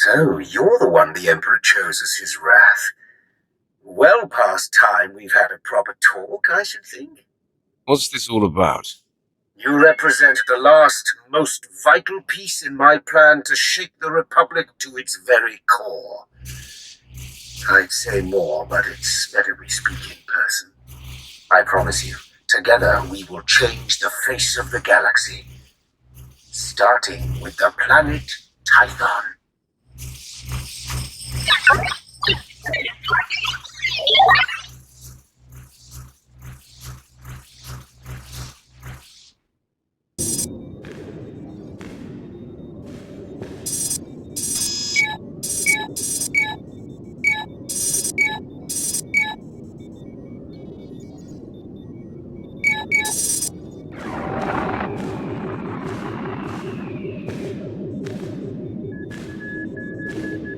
So, you're the one the Emperor chose as his wrath. Well past time we've had a proper talk, I should think. What's this all about? You represent the last, most vital piece in my plan to shake the Republic to its very core. I'd say more, but it's better we speak in person. I promise you, together we will change the face of the galaxy. Starting with the planet Tython.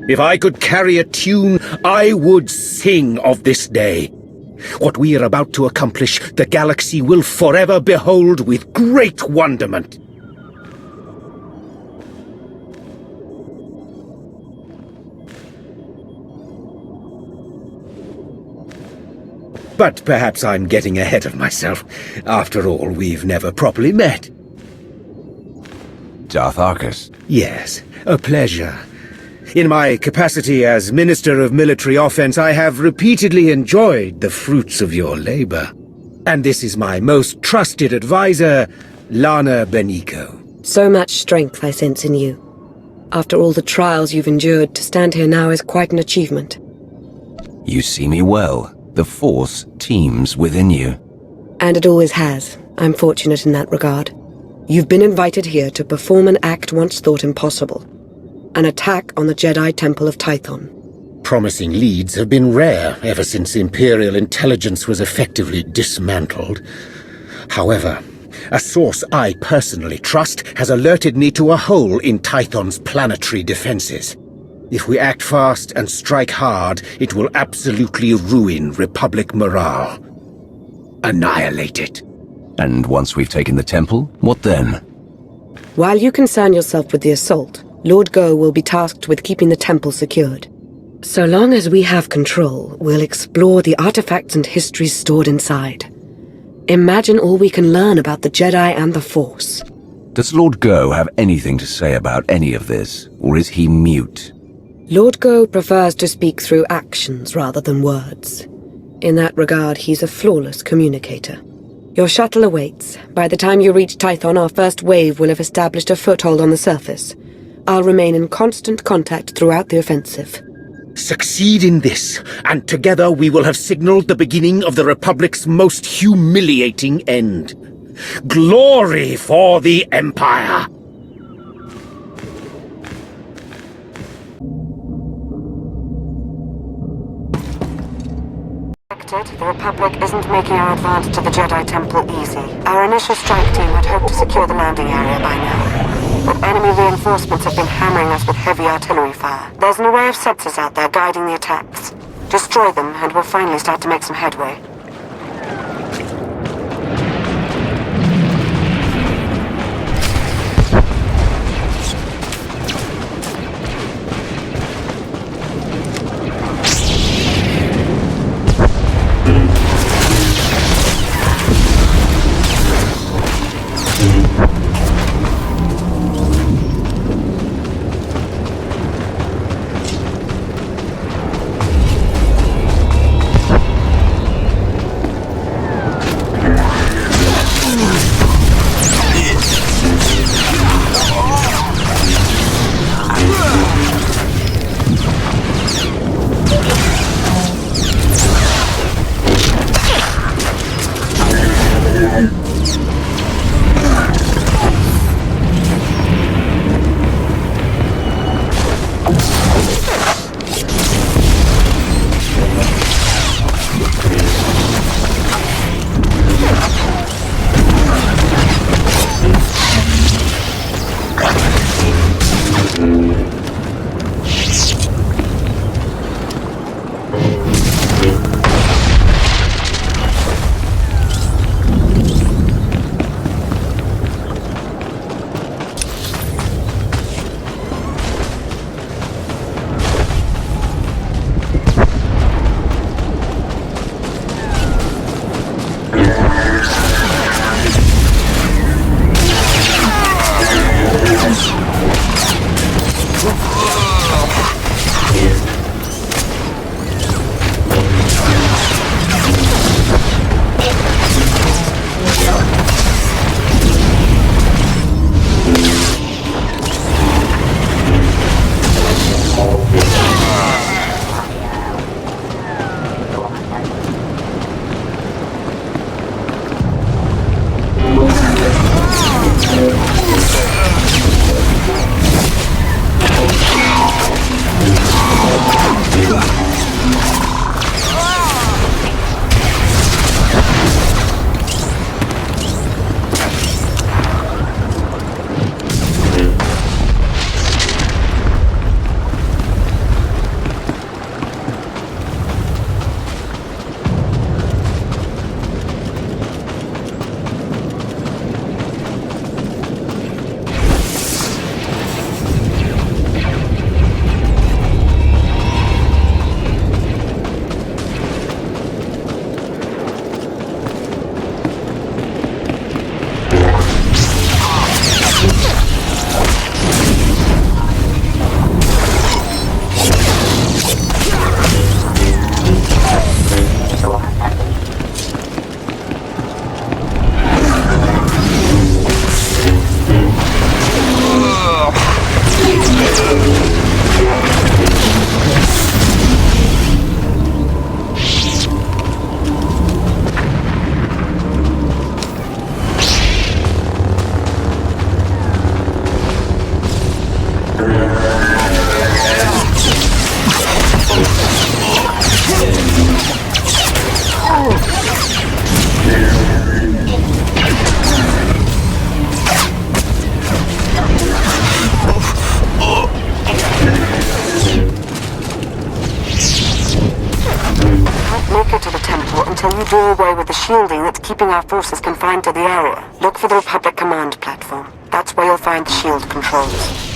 If I could carry a tune, I would sing of this day. What we are about to accomplish, the galaxy will forever behold with great wonderment. But perhaps I'm getting ahead of myself. After all, we've never properly met. Darth Arcus. Yes, a pleasure. In my capacity as Minister of Military Offense, I have repeatedly enjoyed the fruits of your labor. And this is my most trusted advisor, Lana Benico. So much strength I sense in you. After all the trials you've endured, to stand here now is quite an achievement. You see me well. The Force teems within you. And it always has. I'm fortunate in that regard. You've been invited here to perform an act once thought impossible. An attack on the Jedi Temple of Tython. Promising leads have been rare ever since Imperial intelligence was effectively dismantled. However, a source I personally trust has alerted me to a hole in Tython's planetary defenses. If we act fast and strike hard, it will absolutely ruin Republic morale. Annihilate it. And once we've taken the temple, what then? While you concern yourself with the assault, Lord Go will be tasked with keeping the temple secured. So long as we have control, we'll explore the artifacts and histories stored inside. Imagine all we can learn about the Jedi and the Force. Does Lord Go have anything to say about any of this, or is he mute? Lord Go prefers to speak through actions rather than words. In that regard, he's a flawless communicator. Your shuttle awaits. By the time you reach Tython, our first wave will have established a foothold on the surface. I'll remain in constant contact throughout the offensive. Succeed in this, and together we will have signaled the beginning of the Republic's most humiliating end. Glory for the Empire! The Republic isn't making our advance to the Jedi Temple easy. Our initial strike team had hoped to secure the landing area by now. But enemy reinforcements have been hammering us with heavy artillery fire. There's an array of sensors out there guiding the attacks. Destroy them, and we'll finally start to make some headway. Until you do away with the shielding that's keeping our forces confined to the area, look for the Republic command platform. That's where you'll find the shield controls.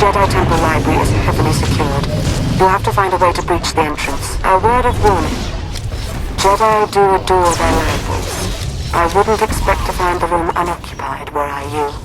Jedi Temple Library is heavily secured. You'll have to find a way to breach the entrance. A word of warning. Jedi do adore their libraries. I wouldn't expect to find the room unoccupied were I you.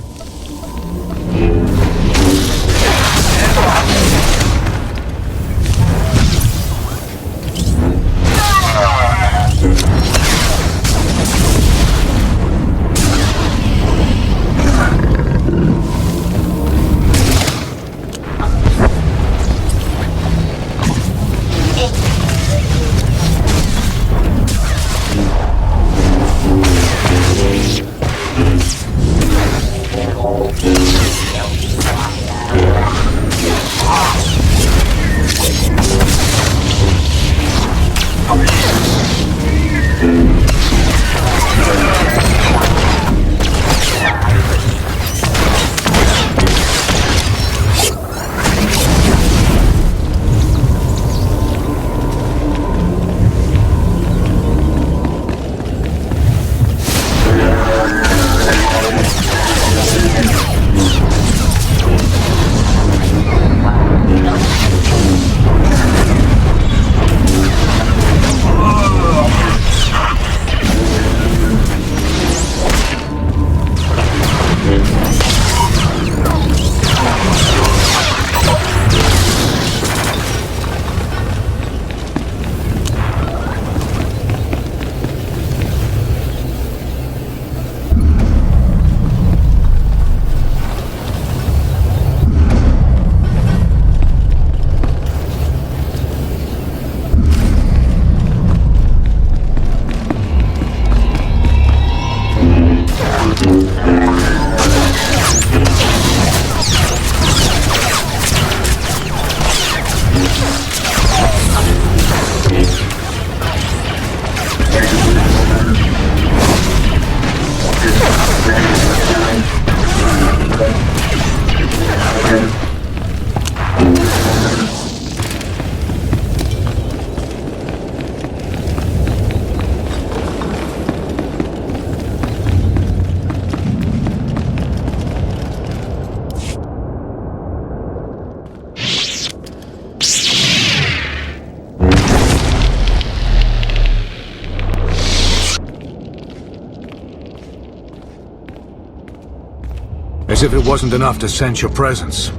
As if it wasn't enough to sense your presence,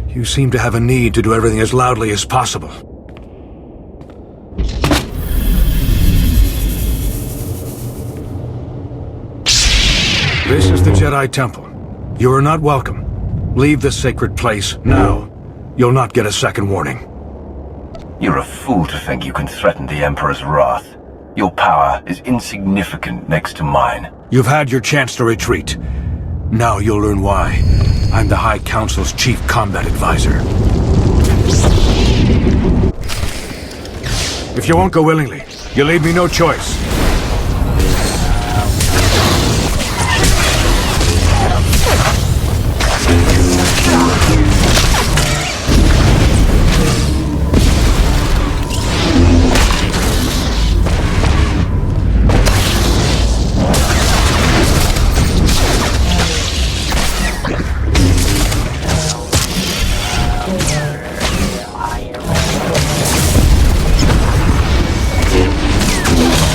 you seem to have a need to do everything as loudly as possible. This is the Jedi Temple. You are not welcome. Leave this sacred place now. You'll not get a second warning. You're a fool to think you can threaten the Emperor's wrath. Your power is insignificant next to mine. You've had your chance to retreat. Now you'll learn why. I'm the High Council's chief combat advisor. If you won't go willingly, you leave me no choice.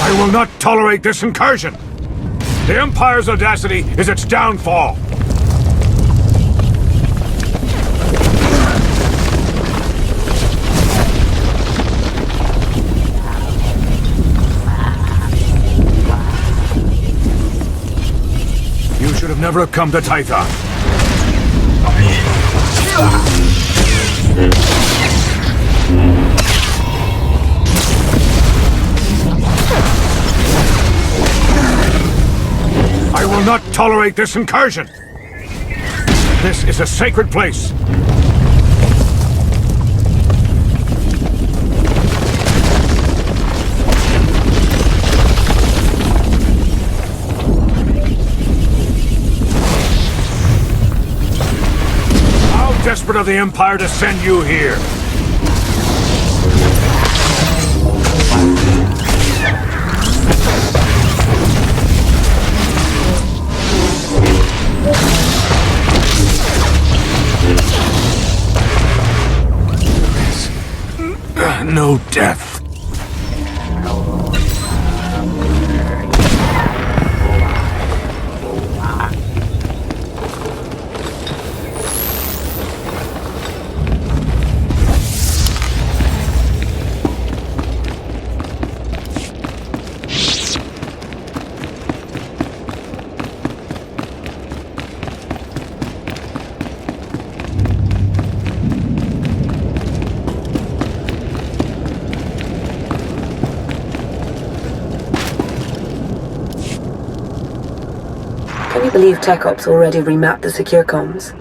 I will not tolerate this incursion! The Empire's audacity is its downfall! You should have never come to Tython. I will not tolerate this incursion! This is a sacred place! How desperate of the Empire to send you here! No death. Can you believe Tech Ops already remapped the secure comms?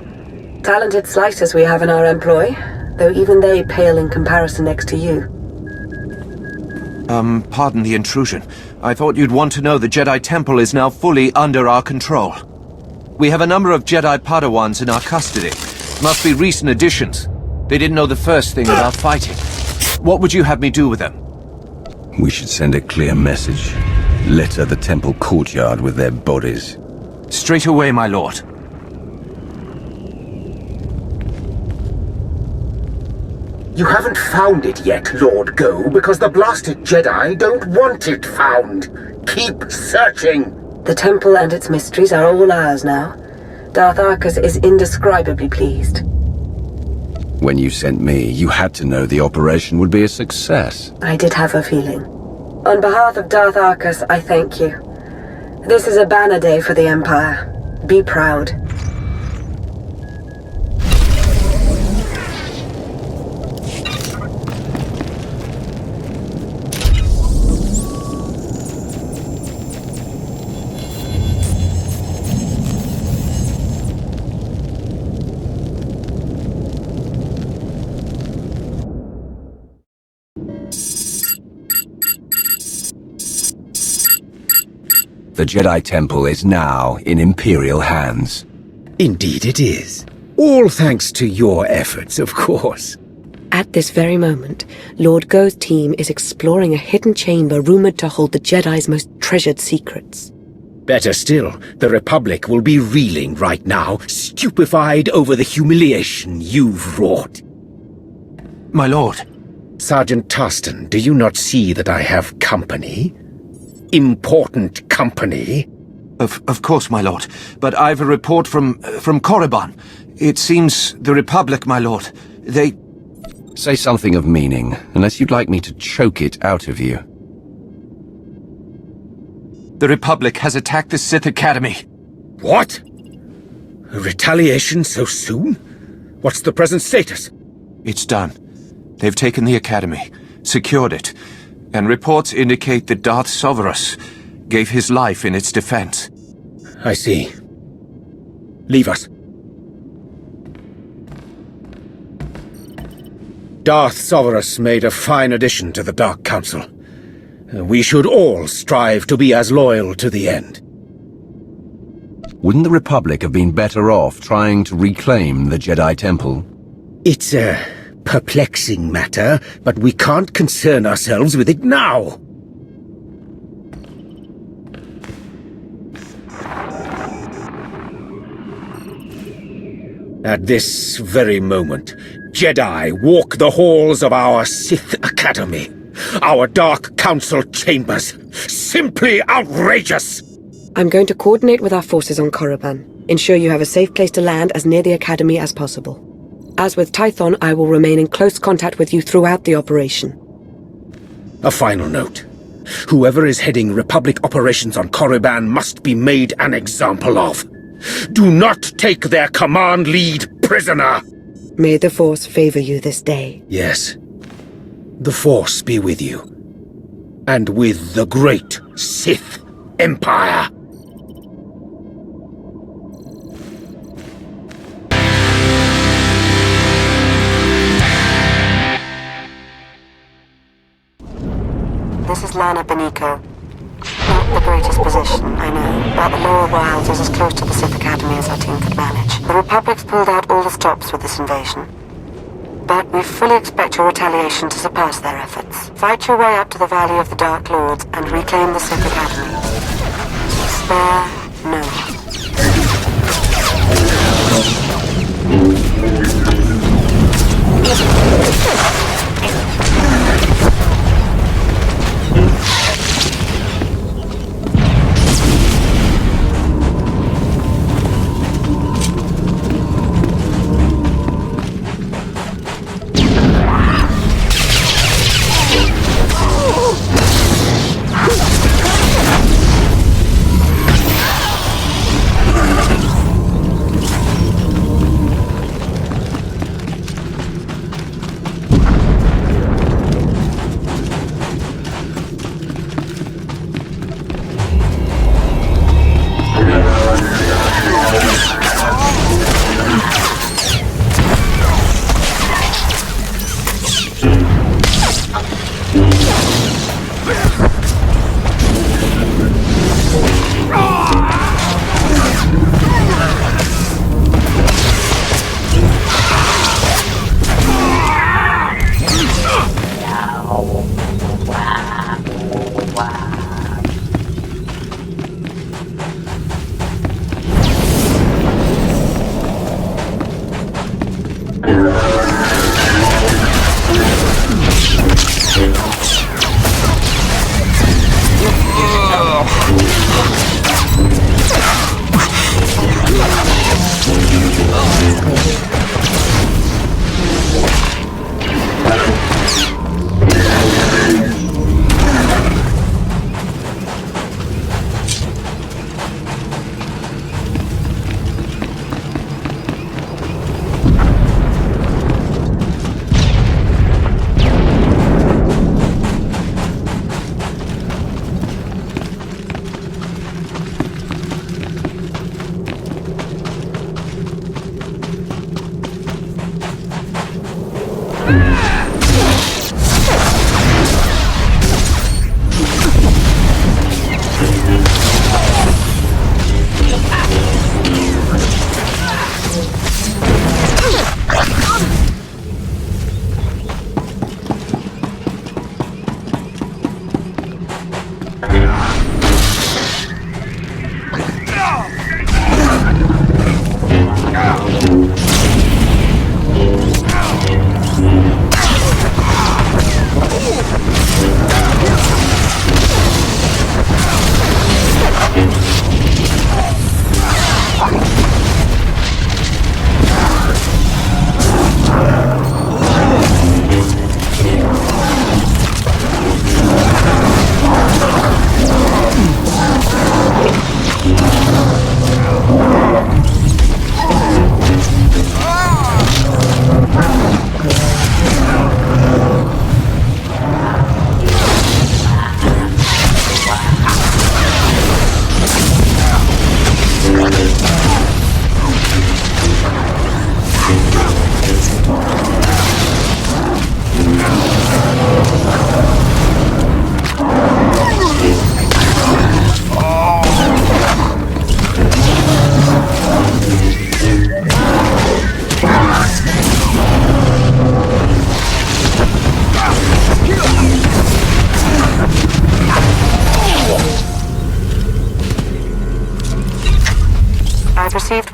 Talented slicers we have in our employ, though even they pale in comparison next to you. Pardon the intrusion. I thought you'd want to know the Jedi Temple is now fully under our control. We have a number of Jedi Padawans in our custody. Must be recent additions. They didn't know the first thing about fighting. What would you have me do with them? We should send a clear message. Litter the temple courtyard with their bodies. Straight away, my lord. You haven't found it yet, Lord Go, because the blasted Jedi don't want it found. Keep searching. The temple and its mysteries are all ours now. Darth Arcus is indescribably pleased. When you sent me, you had to know the operation would be a success. I did have a feeling. On behalf of Darth Arcus, I thank you. This is a banner day for the Empire. Be proud. The Jedi Temple is now in Imperial hands. Indeed it is. All thanks to your efforts, of course. At this very moment, Lord Go's team is exploring a hidden chamber rumored to hold the Jedi's most treasured secrets. Better still, the Republic will be reeling right now, stupefied over the humiliation you've wrought. My lord. Sergeant Tarston, do you not see that I have company? Important company? Of course, my lord. But I've a report from Korriban. It seems the Republic, my lord, they... Say something of meaning, unless you'd like me to choke it out of you. The Republic has attacked the Sith Academy. What? A retaliation so soon? What's the present status? It's done. They've taken the Academy, secured it, and reports indicate that Darth Soverus gave his life in its defense. I see. Leave us. Darth Soverus made a fine addition to the Dark Council. We should all strive to be as loyal to the end. Wouldn't the Republic have been better off trying to reclaim the Jedi Temple? It's a perplexing matter, but we can't concern ourselves with it now. At this very moment, Jedi walk the halls of our Sith Academy, our Dark Council chambers. Simply outrageous! I'm going to coordinate with our forces on Korriban. Ensure you have a safe place to land as near the Academy as possible. As with Tython, I will remain in close contact with you throughout the operation. A final note. Whoever is heading Republic operations on Korriban must be made an example of. Do not take their command lead prisoner! May the Force favor you this day. Yes. The Force be with you. And with the great Sith Empire. This is Lana Beniko. Not the greatest position, I know, but the Lower Wilds is as close to the Sith Academy as our team could manage. The Republic's pulled out all the stops with this invasion. But we fully expect your retaliation to surpass their efforts. Fight your way up to the Valley of the Dark Lords and reclaim the Sith Academy. Spare no one.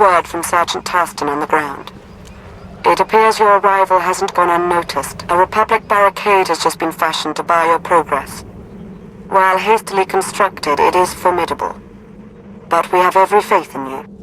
word from Sergeant Tarston on the ground. It appears your arrival hasn't gone unnoticed. A Republic barricade has just been fashioned to bar your progress. While hastily constructed, it is formidable. But we have every faith in you.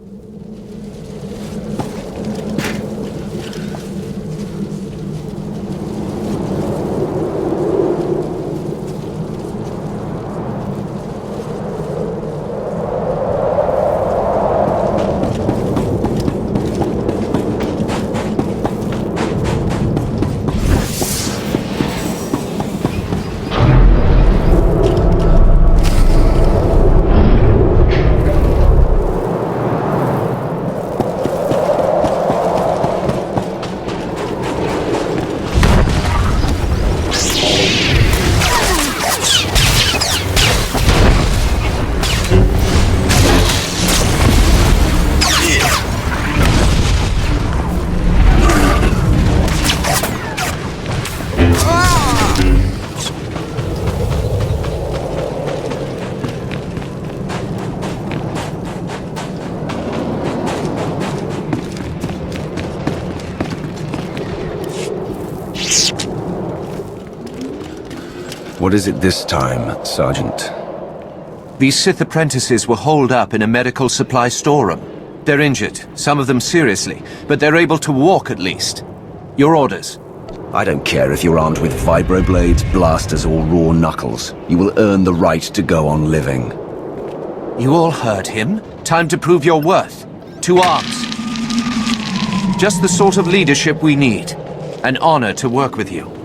What is it this time, Sergeant? These Sith apprentices were holed up in a medical supply storeroom. They're injured, some of them seriously, but they're able to walk at least. Your orders? I don't care if you're armed with vibroblades, blasters, or raw knuckles. You will earn the right to go on living. You all heard him. Time to prove your worth. To arms. Just the sort of leadership we need. An honor to work with you.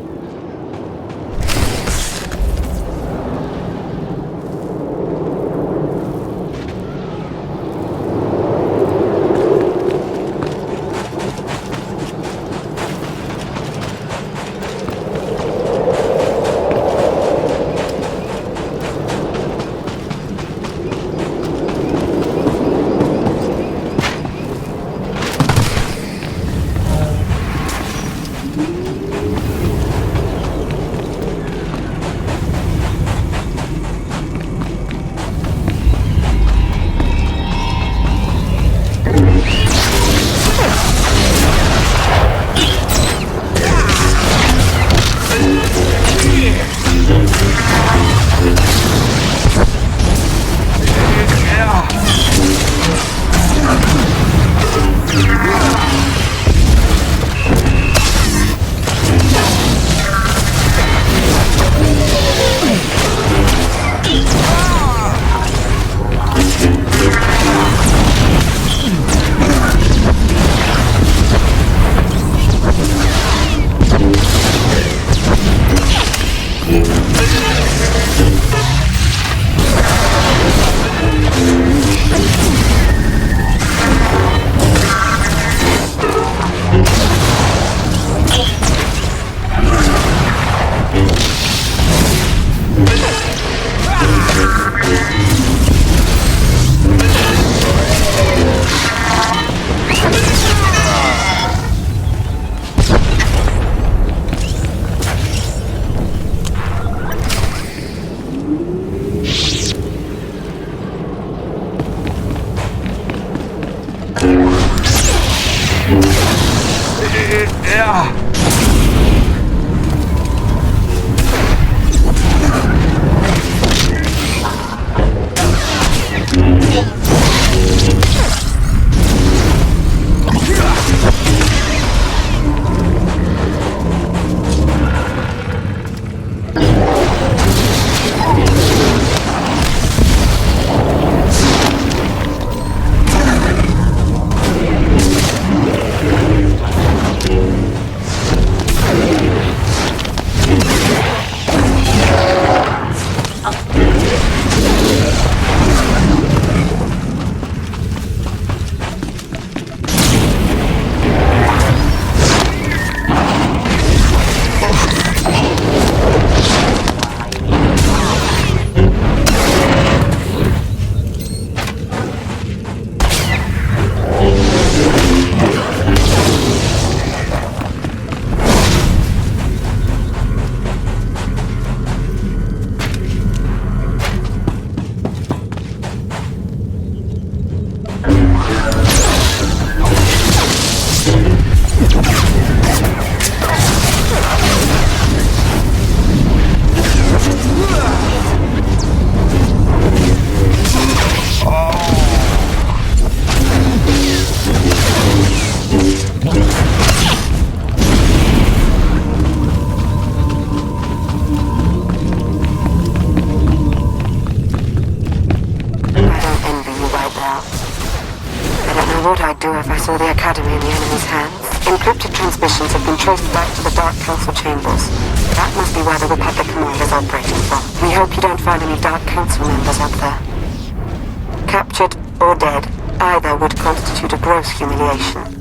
do if I saw the Academy in the enemy's hands. Encrypted transmissions have been traced back to the Dark Council chambers. That must be where the Republic Command is operating from. We hope you don't find any Dark Council members up there. Captured or dead, either would constitute a gross humiliation.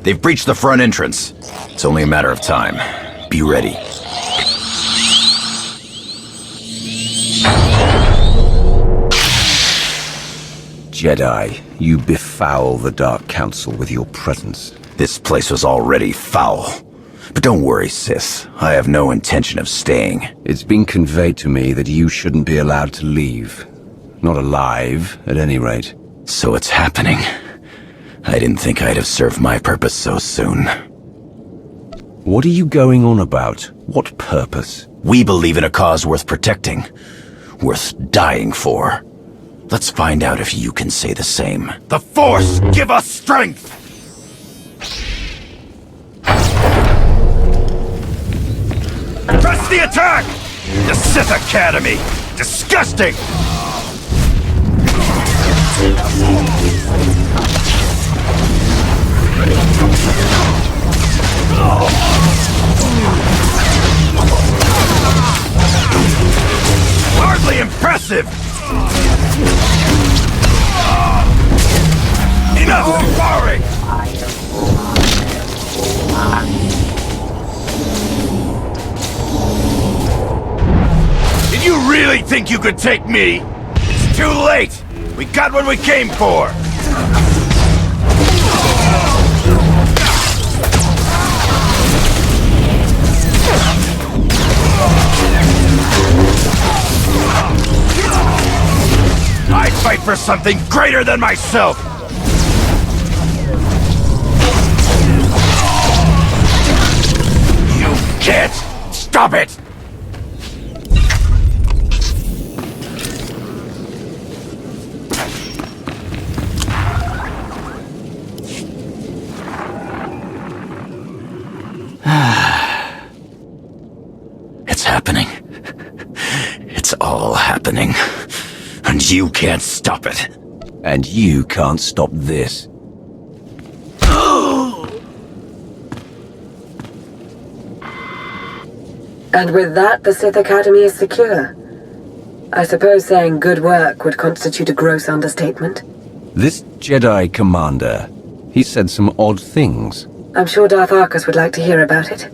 They've breached the front entrance. It's only a matter of time. Be ready. Jedi, you befoul the Dark Council with your presence. This place was already foul. But don't worry, sis. I have no intention of staying. It's been conveyed to me that you shouldn't be allowed to leave. Not alive, at any rate. So it's happening. I didn't think I'd have served my purpose so soon. What are you going on about? What purpose? We believe in a cause worth protecting. Worth dying for. Let's find out if you can say the same. The Force, give us strength! Press the attack! The Sith Academy! Disgusting! Hardly impressive! Enough sparring! Did you really think you could take me? It's too late! We got what we came for! I'd fight for something greater than myself! You can't stop it! It's happening. It's all happening. And you can't stop it. And you can't stop this. And with that, the Sith Academy is secure. I suppose saying good work would constitute a gross understatement. This Jedi commander, he said some odd things. I'm sure Darth Arcus would like to hear about it.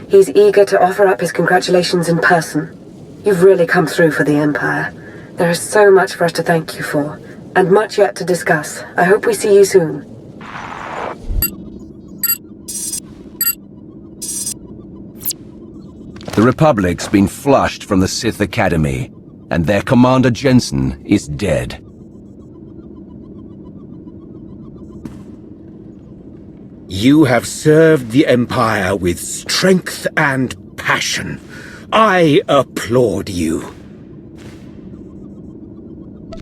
He's eager to offer up his congratulations in person. You've really come through for the Empire. There is so much for us to thank you for, and much yet to discuss. I hope we see you soon. The Republic's been flushed from the Sith Academy, and their commander Jensen is dead. You have served the Empire with strength and passion. I applaud you.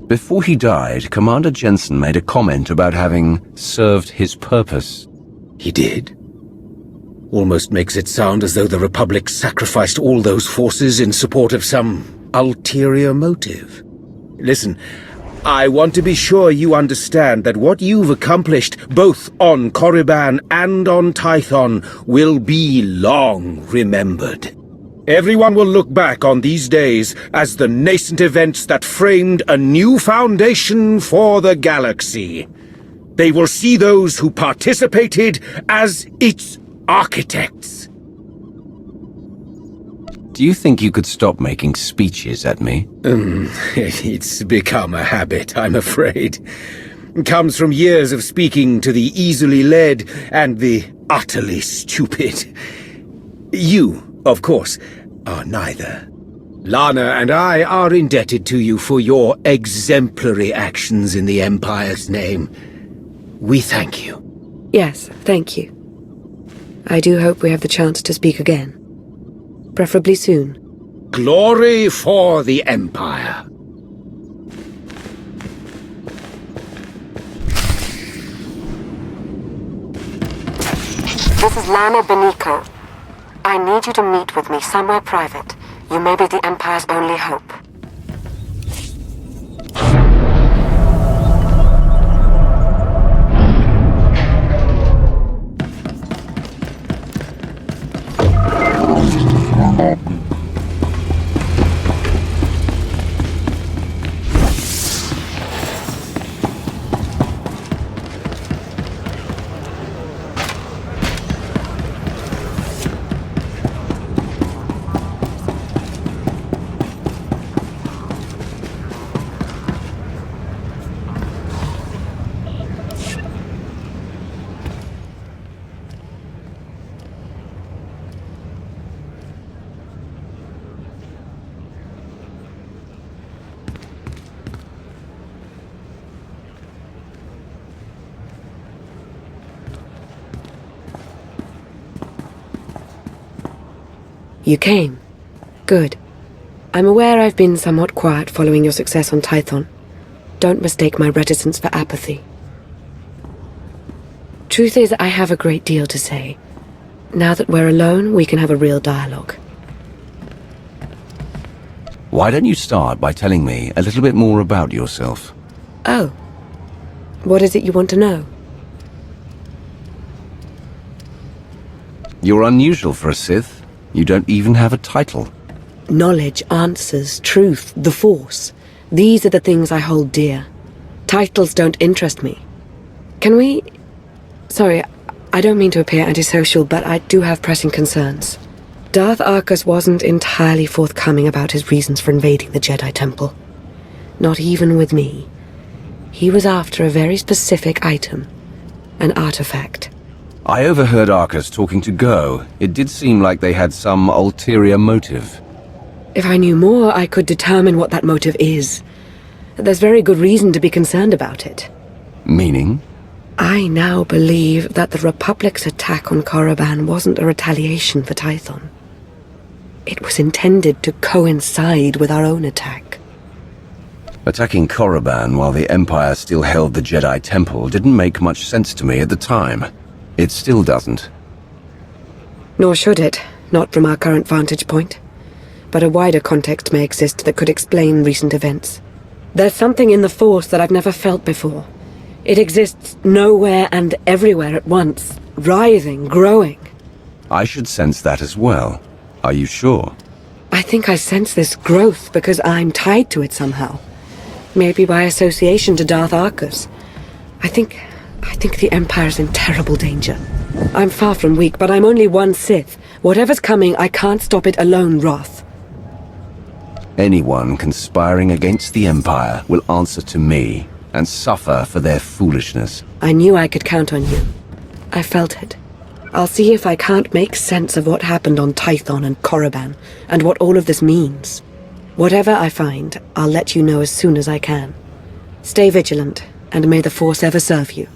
Before he died, Commander Jensen made a comment about having served his purpose. He did? Almost makes it sound as though the Republic sacrificed all those forces in support of some ulterior motive. Listen, I want to be sure you understand that what you've accomplished, both on Korriban and on Tython, will be long remembered. Everyone will look back on these days as the nascent events that framed a new foundation for the galaxy. They will see those who participated as its architects. Do you think you could stop making speeches at me? It's become a habit, I'm afraid. It comes from years of speaking to the easily led and the utterly stupid. You, of course, are neither. Lana and I are indebted to you for your exemplary actions in the Empire's name. We thank you. Yes, thank you. I do hope we have the chance to speak again. Preferably soon. Glory for the Empire. This is Lana Benico. I need you to meet with me somewhere private. You may be the Empire's only hope. You came. Good. I'm aware I've been somewhat quiet following your success on Tython. Don't mistake my reticence for apathy. Truth is, I have a great deal to say. Now that we're alone, we can have a real dialogue. Why don't you start by telling me a little bit more about yourself? Oh. What is it you want to know? You're unusual for a Sith. You don't even have a title. Knowledge, answers, truth, the Force. These are the things I hold dear. Titles don't interest me. Can we... Sorry, I don't mean to appear antisocial, but I do have pressing concerns. Darth Arcus wasn't entirely forthcoming about his reasons for invading the Jedi Temple. Not even with me. He was after a very specific item. An artifact. I overheard Arcus talking to Go. It did seem like they had some ulterior motive. If I knew more, I could determine what that motive is. There's very good reason to be concerned about it. Meaning? I now believe that the Republic's attack on Korriban wasn't a retaliation for Tython. It was intended to coincide with our own attack. Attacking Korriban while the Empire still held the Jedi Temple didn't make much sense to me at the time. It still doesn't. Nor should it, not from our current vantage point. But a wider context may exist that could explain recent events. There's something in the Force that I've never felt before. It exists nowhere and everywhere at once, writhing, growing. I should sense that as well. Are you sure? I think I sense this growth because I'm tied to it somehow. Maybe by association to Darth Arcus. I think the Empire's in terrible danger. I'm far from weak, but I'm only one Sith. Whatever's coming, I can't stop it alone, Roth. Anyone conspiring against the Empire will answer to me and suffer for their foolishness. I knew I could count on you. I felt it. I'll see if I can't make sense of what happened on Tython and Korriban, and what all of this means. Whatever I find, I'll let you know as soon as I can. Stay vigilant, and may the Force ever serve you.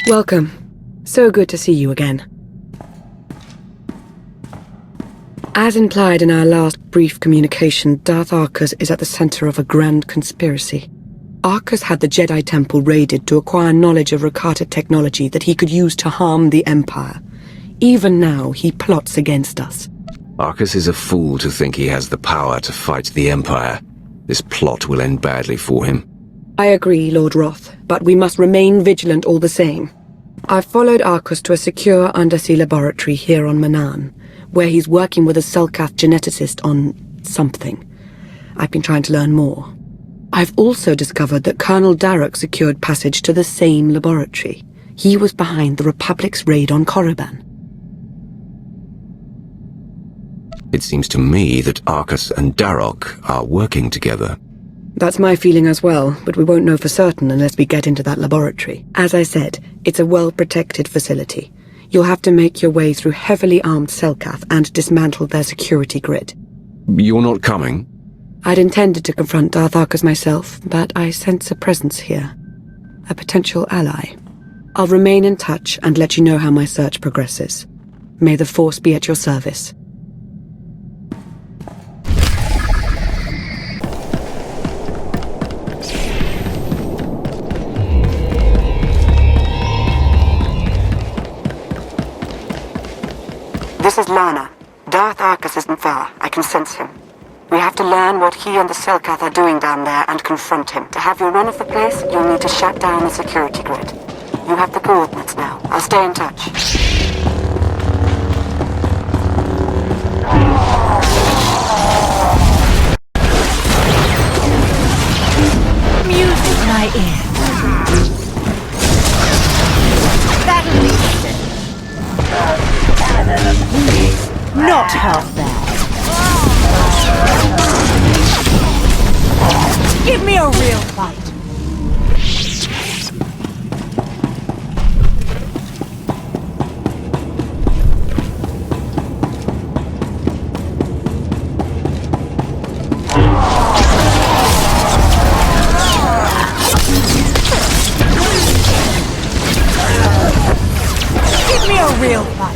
Welcome. So good to see you again. As implied in our last brief communication, Darth Arcus is at the center of a grand conspiracy. Arcus had the Jedi Temple raided to acquire knowledge of Rakata technology that he could use to harm the Empire. Even now, he plots against us. Arcus is a fool to think he has the power to fight the Empire. This plot will end badly for him. I agree, Lord Roth, but we must remain vigilant all the same. I've followed Arcus to a secure undersea laboratory here on Manaan, where he's working with a Selkath geneticist on something. I've been trying to learn more. I've also discovered that Colonel Darroch secured passage to the same laboratory. He was behind the Republic's raid on Korriban. It seems to me that Arcus and Darroch are working together. That's my feeling as well, but we won't know for certain unless we get into that laboratory. As I said, it's a well-protected facility. You'll have to make your way through heavily armed Selkath and dismantle their security grid. You're not coming? I'd intended to confront Darth Arcus myself, but I sense a presence here. A potential ally. I'll remain in touch and let you know how my search progresses. May the Force be at your service. This is Lana. Darth Arcus isn't far. I can sense him. We have to learn what he and the Selkath are doing down there and confront him. To have your run of the place, you'll need to shut down the security grid. You have the coordinates now. I'll stay in touch. Not half bad. Give me a real fight. Give me a real fight.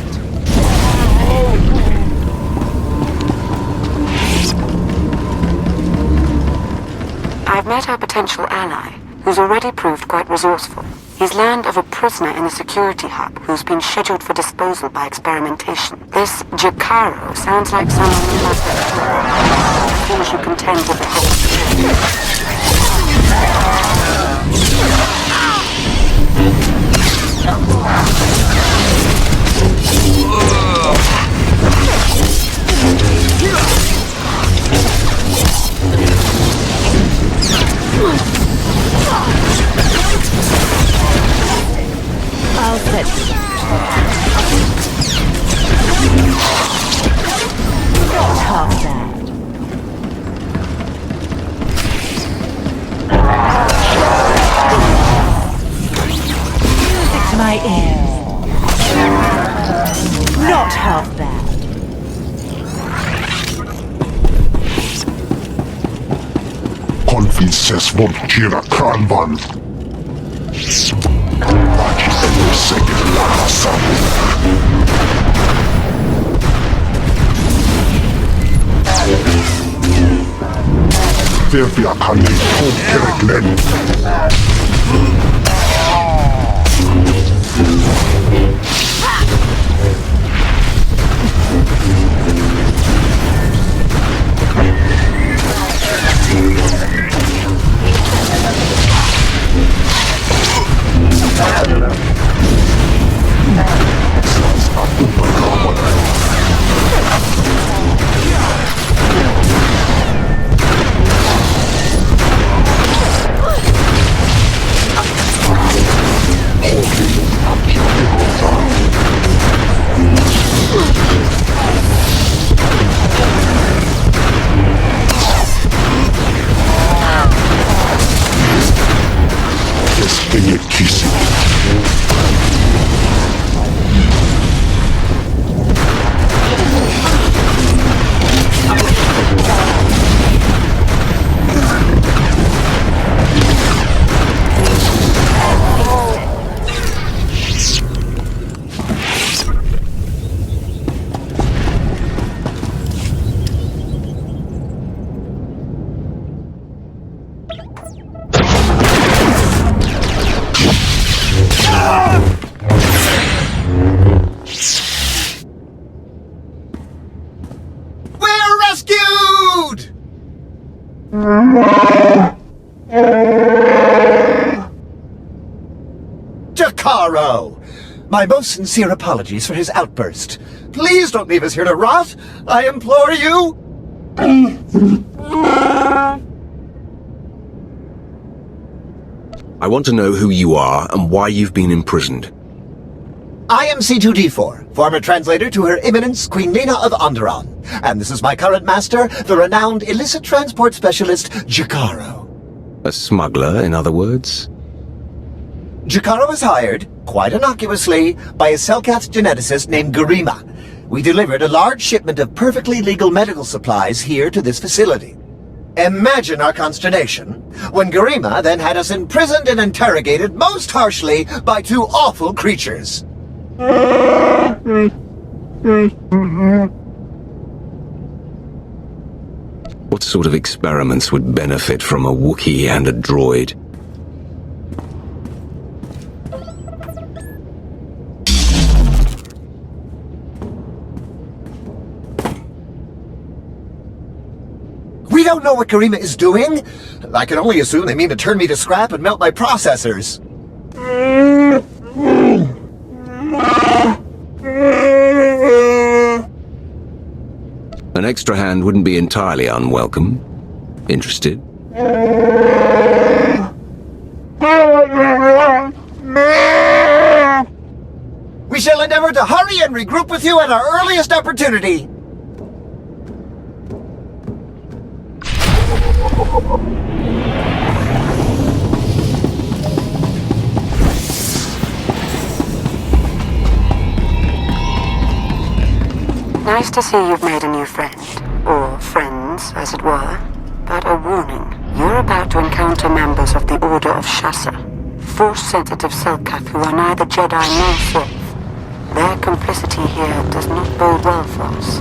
I've met our potential ally, who's already proved quite resourceful. He's learned of a prisoner in the security hub who's been scheduled for disposal by experimentation. This Jacaro sounds like someone who must be as soon as you contend with the whole. I'll set you. Not half bad. Music to my ears. Not half bad. Konfices volkira kranvan. Verfia kan niet omkerklen. Jacaro! My most sincere apologies for his outburst. Please don't leave us here to rot! I implore you! I want to know who you are and why you've been imprisoned. I am C2D4, former translator to Her Eminence Queen Lena of Onderon. And this is my current master, the renowned illicit transport specialist, Jacaro. A smuggler, in other words? Jacaro was hired, quite innocuously, by a Selkath geneticist named Garima. We delivered a large shipment of perfectly legal medical supplies here to this facility. Imagine our consternation when Garima then had us imprisoned and interrogated most harshly by two awful creatures. What sort of experiments would benefit from a Wookiee and a droid? We don't know what Garima is doing. I can only assume they mean to turn me to scrap and melt my processors. An extra hand wouldn't be entirely unwelcome. Interested? We shall endeavor to hurry and regroup with you at our earliest opportunity. Nice to see you've made a new friend. Or friends, as it were. But a warning. You're about to encounter members of the Order of Shasa. Force-sensitive Selkath who are neither Jedi nor Sith. Their complicity here does not bode well for us.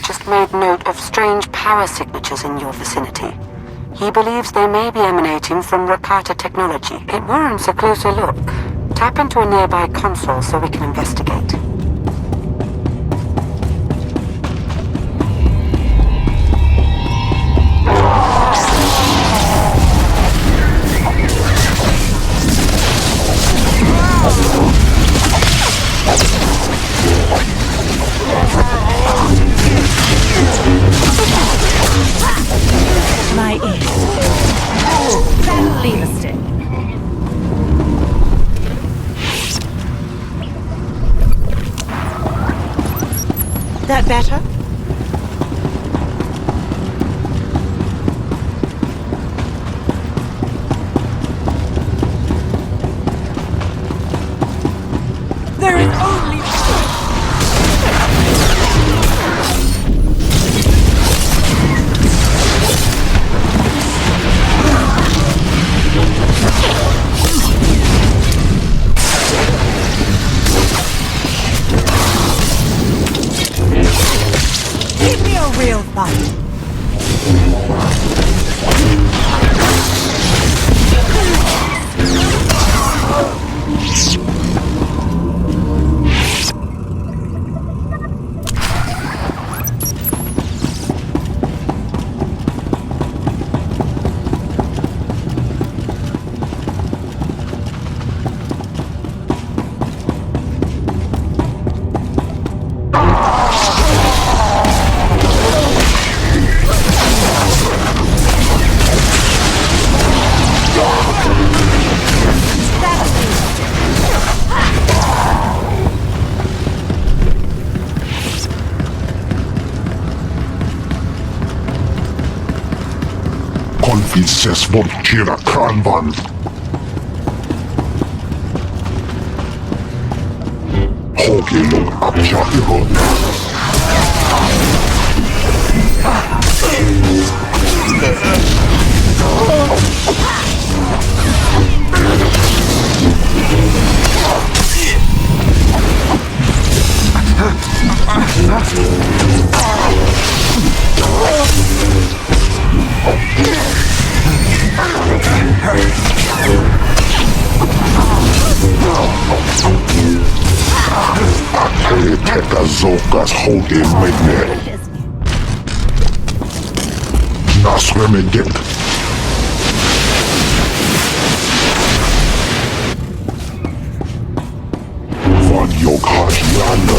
Just made note of strange power signatures in your vicinity. He believes they may be emanating from Rakata technology. It warrants a closer look. Tap into a nearby console so we can investigate. My ears. Then leave a stick. That better? There is only... Give me a real fight. Konfices voltira kanvan. Hogilung abjahirun. Teka zokas hoge megne. Nasremedit. Van yoghurt lando.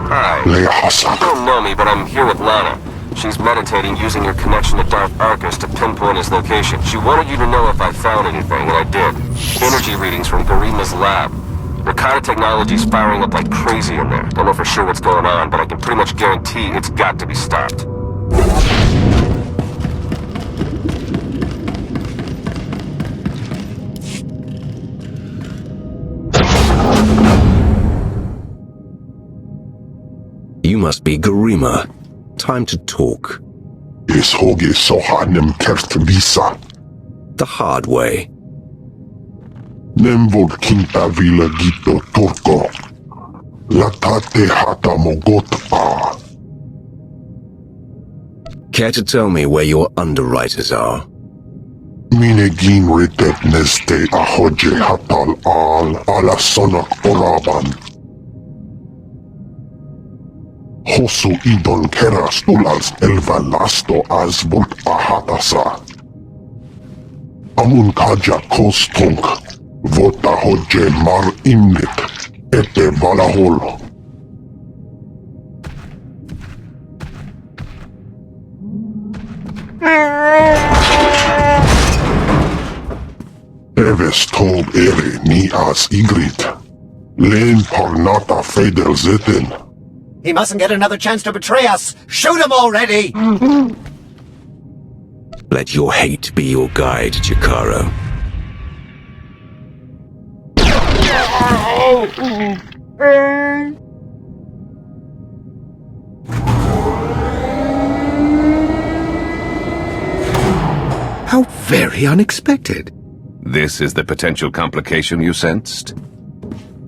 Hi. You don't know me, but I'm here with Lana. She's meditating using your connection to Darth Arcus to pinpoint his location. She wanted you to know if I found anything, and I did. Energy readings from Garima's lab. Rakata technology's firing up like crazy in there. Don't know for sure what's going on, but I can pretty much guarantee it's got to be stopped. You must be Garima. Time to talk. Is hoge sohanem kertlisa. The hard way. Nemvod kinta vila gito turko. Latate hata mogot a. Care to tell me where your underwriters are? Minegin ritet neste ahoje hatal al ala sonak oraban. Hosu idon keras tulals elva lasto asbult ahatasa. Amun kaja kostunk, vota hoje mar imnit, ete valahol. Eves tob ere ni as igrit. Len parnata fedel zeten. He mustn't get another chance to betray us! Shoot him already! Let your hate be your guide, Jakaro. How very unexpected. This is the potential complication you sensed?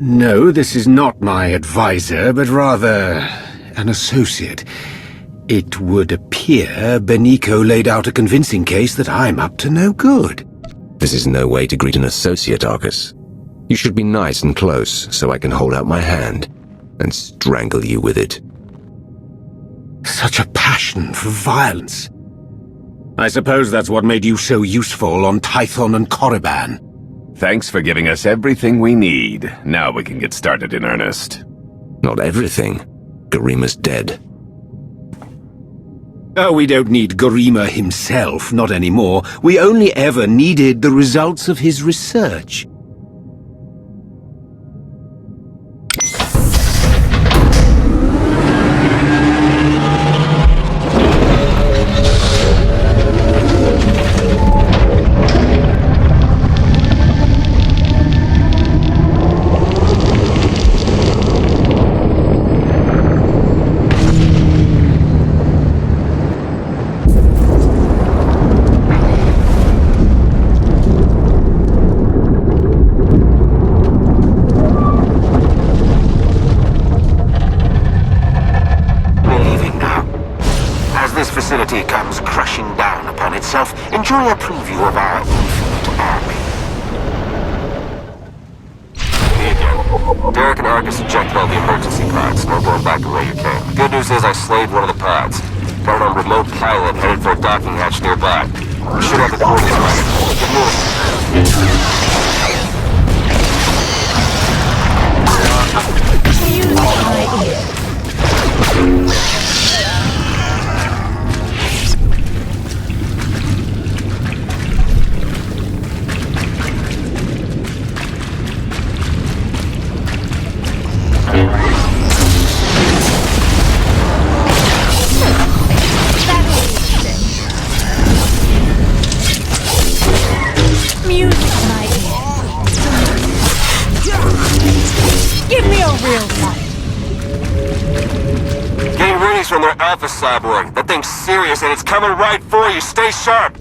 No, this is not my advisor, but rather an associate. It would appear Beniko laid out a convincing case that I'm up to no good. This is no way to greet an associate, Arcus. You should be nice and close, so I can hold out my hand and strangle you with it. Such a passion for violence. I suppose that's what made you so useful on Tython and Korriban. Thanks for giving us everything we need. Now we can get started in earnest. Not everything. Garima's dead. Oh, we don't need Garima himself, not anymore. We only ever needed the results of his research. Enjoy a preview of our infinite army. Me again. Derek and Arcus ejected all the emergency pods. No going back the way you came. Good news is I slayed one of the pods. Got it on remote pilot headed for a docking hatch nearby. We should have the coordinates right. Good news. From their Alpha Cyborg. That thing's serious and it's coming right for you. Stay sharp!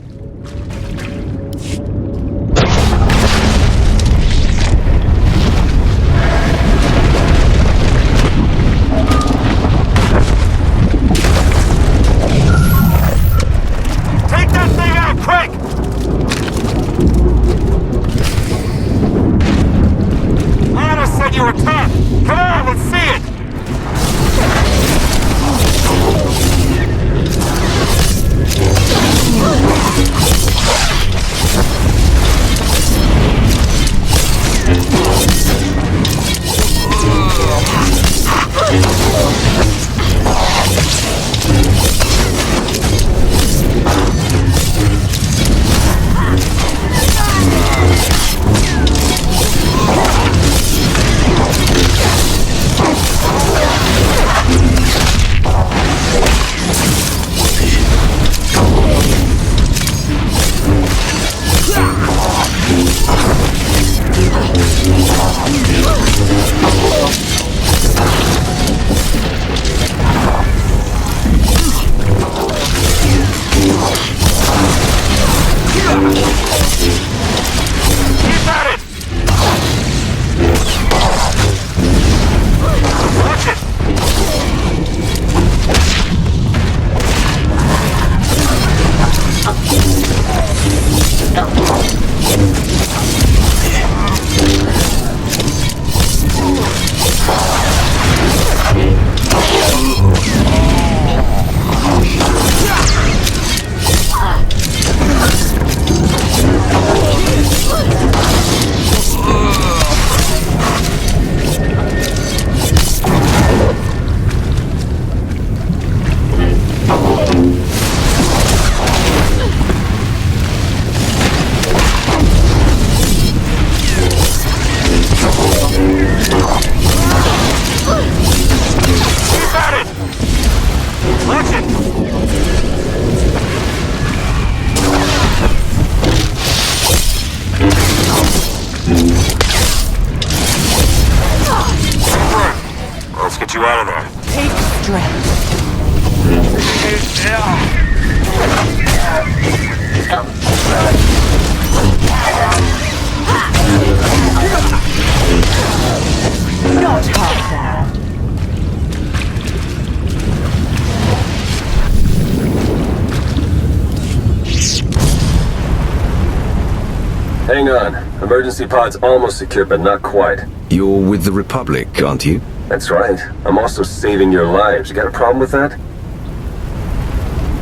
Hang on. Emergency pod's almost secure, but not quite. You're with the Republic, aren't you? That's right. I'm also saving your lives. You got a problem with that?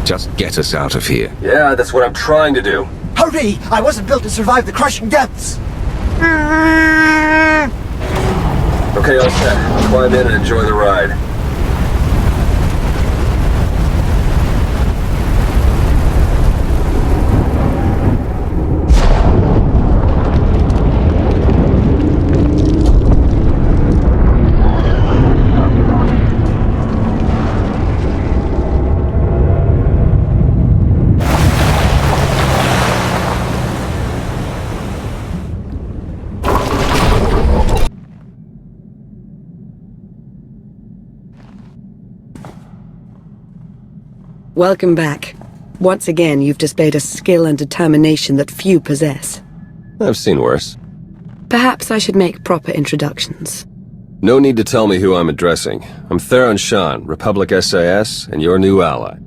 Just get us out of here. Yeah, that's what I'm trying to do. Hurry! I wasn't built to survive the crushing depths! Okay, all set. Climb in and enjoy the ride. Welcome back. Once again, you've displayed a skill and determination that few possess. I've seen worse. Perhaps I should make proper introductions. No need to tell me who I'm addressing. I'm Theron Shan, Republic SAS, and your new ally.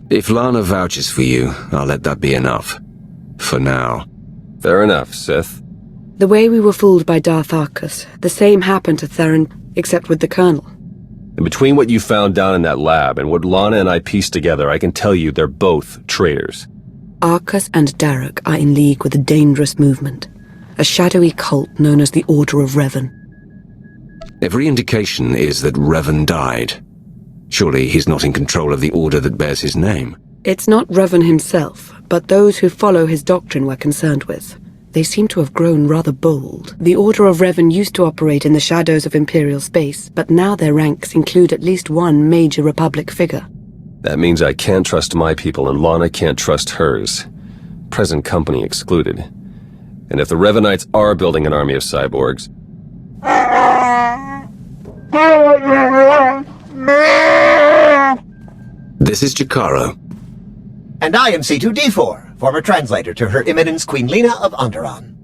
If Lana vouches for you, I'll let that be enough. For now. Fair enough, Sith. The way we were fooled by Darth Arcus, the same happened to Theron, except with the Colonel. And between what you found down in that lab and what Lana and I pieced together, I can tell you they're both traitors. Arcus and Derek are in league with a dangerous movement, a shadowy cult known as the Order of Revan. Every indication is that Revan died. Surely he's not in control of the order that bears his name. It's not Revan himself, but those who follow his doctrine we're concerned with. They seem to have grown rather bold. The Order of Revan used to operate in the shadows of Imperial space, but now their ranks include at least one major Republic figure. That means I can't trust my people and Lana can't trust hers. Present company excluded. And if the Revanites are building an army of cyborgs... This is Jakaro. And I am C2D4, former translator to Her Eminence Queen Lena of Onderon.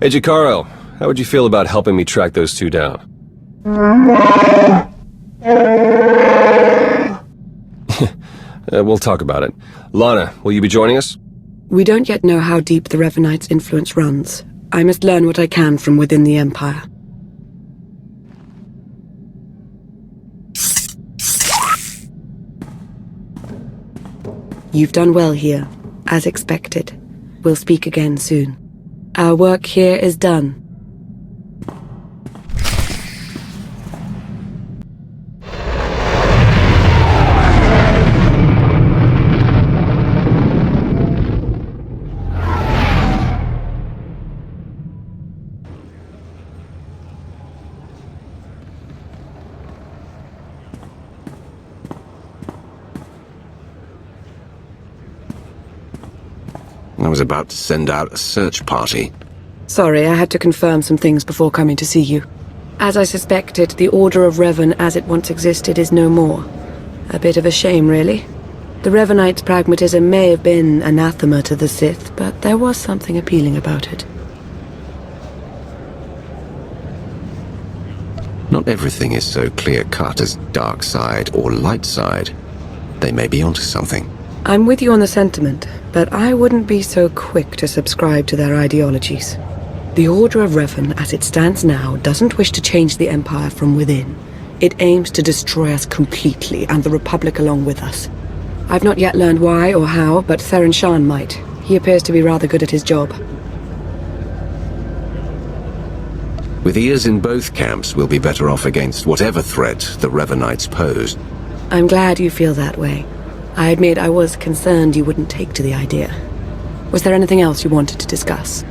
Hey, Jakaro, how would you feel about helping me track those two down? We'll talk about it. Lana, will you be joining us? We don't yet know how deep the Revanites' influence runs. I must learn what I can from within the Empire. You've done well here, as expected. We'll speak again soon. Our work here is done. I was about to send out a search party. Sorry, I had to confirm some things before coming to see you. As I suspected, the Order of Revan as it once existed is no more. A bit of a shame, really. The Revanites' pragmatism may have been anathema to the Sith, but there was something appealing about it. Not everything is so clear-cut as dark side or light side. They may be onto something. I'm with you on the sentiment, but I wouldn't be so quick to subscribe to their ideologies. The Order of Revan, as it stands now, doesn't wish to change the Empire from within. It aims to destroy us completely, and the Republic along with us. I've not yet learned why or how, but Theron Shan might. He appears to be rather good at his job. With ears in both camps, we'll be better off against whatever threat the Revanites pose. I'm glad you feel that way. I admit I was concerned you wouldn't take to the idea. Was there anything else you wanted to discuss?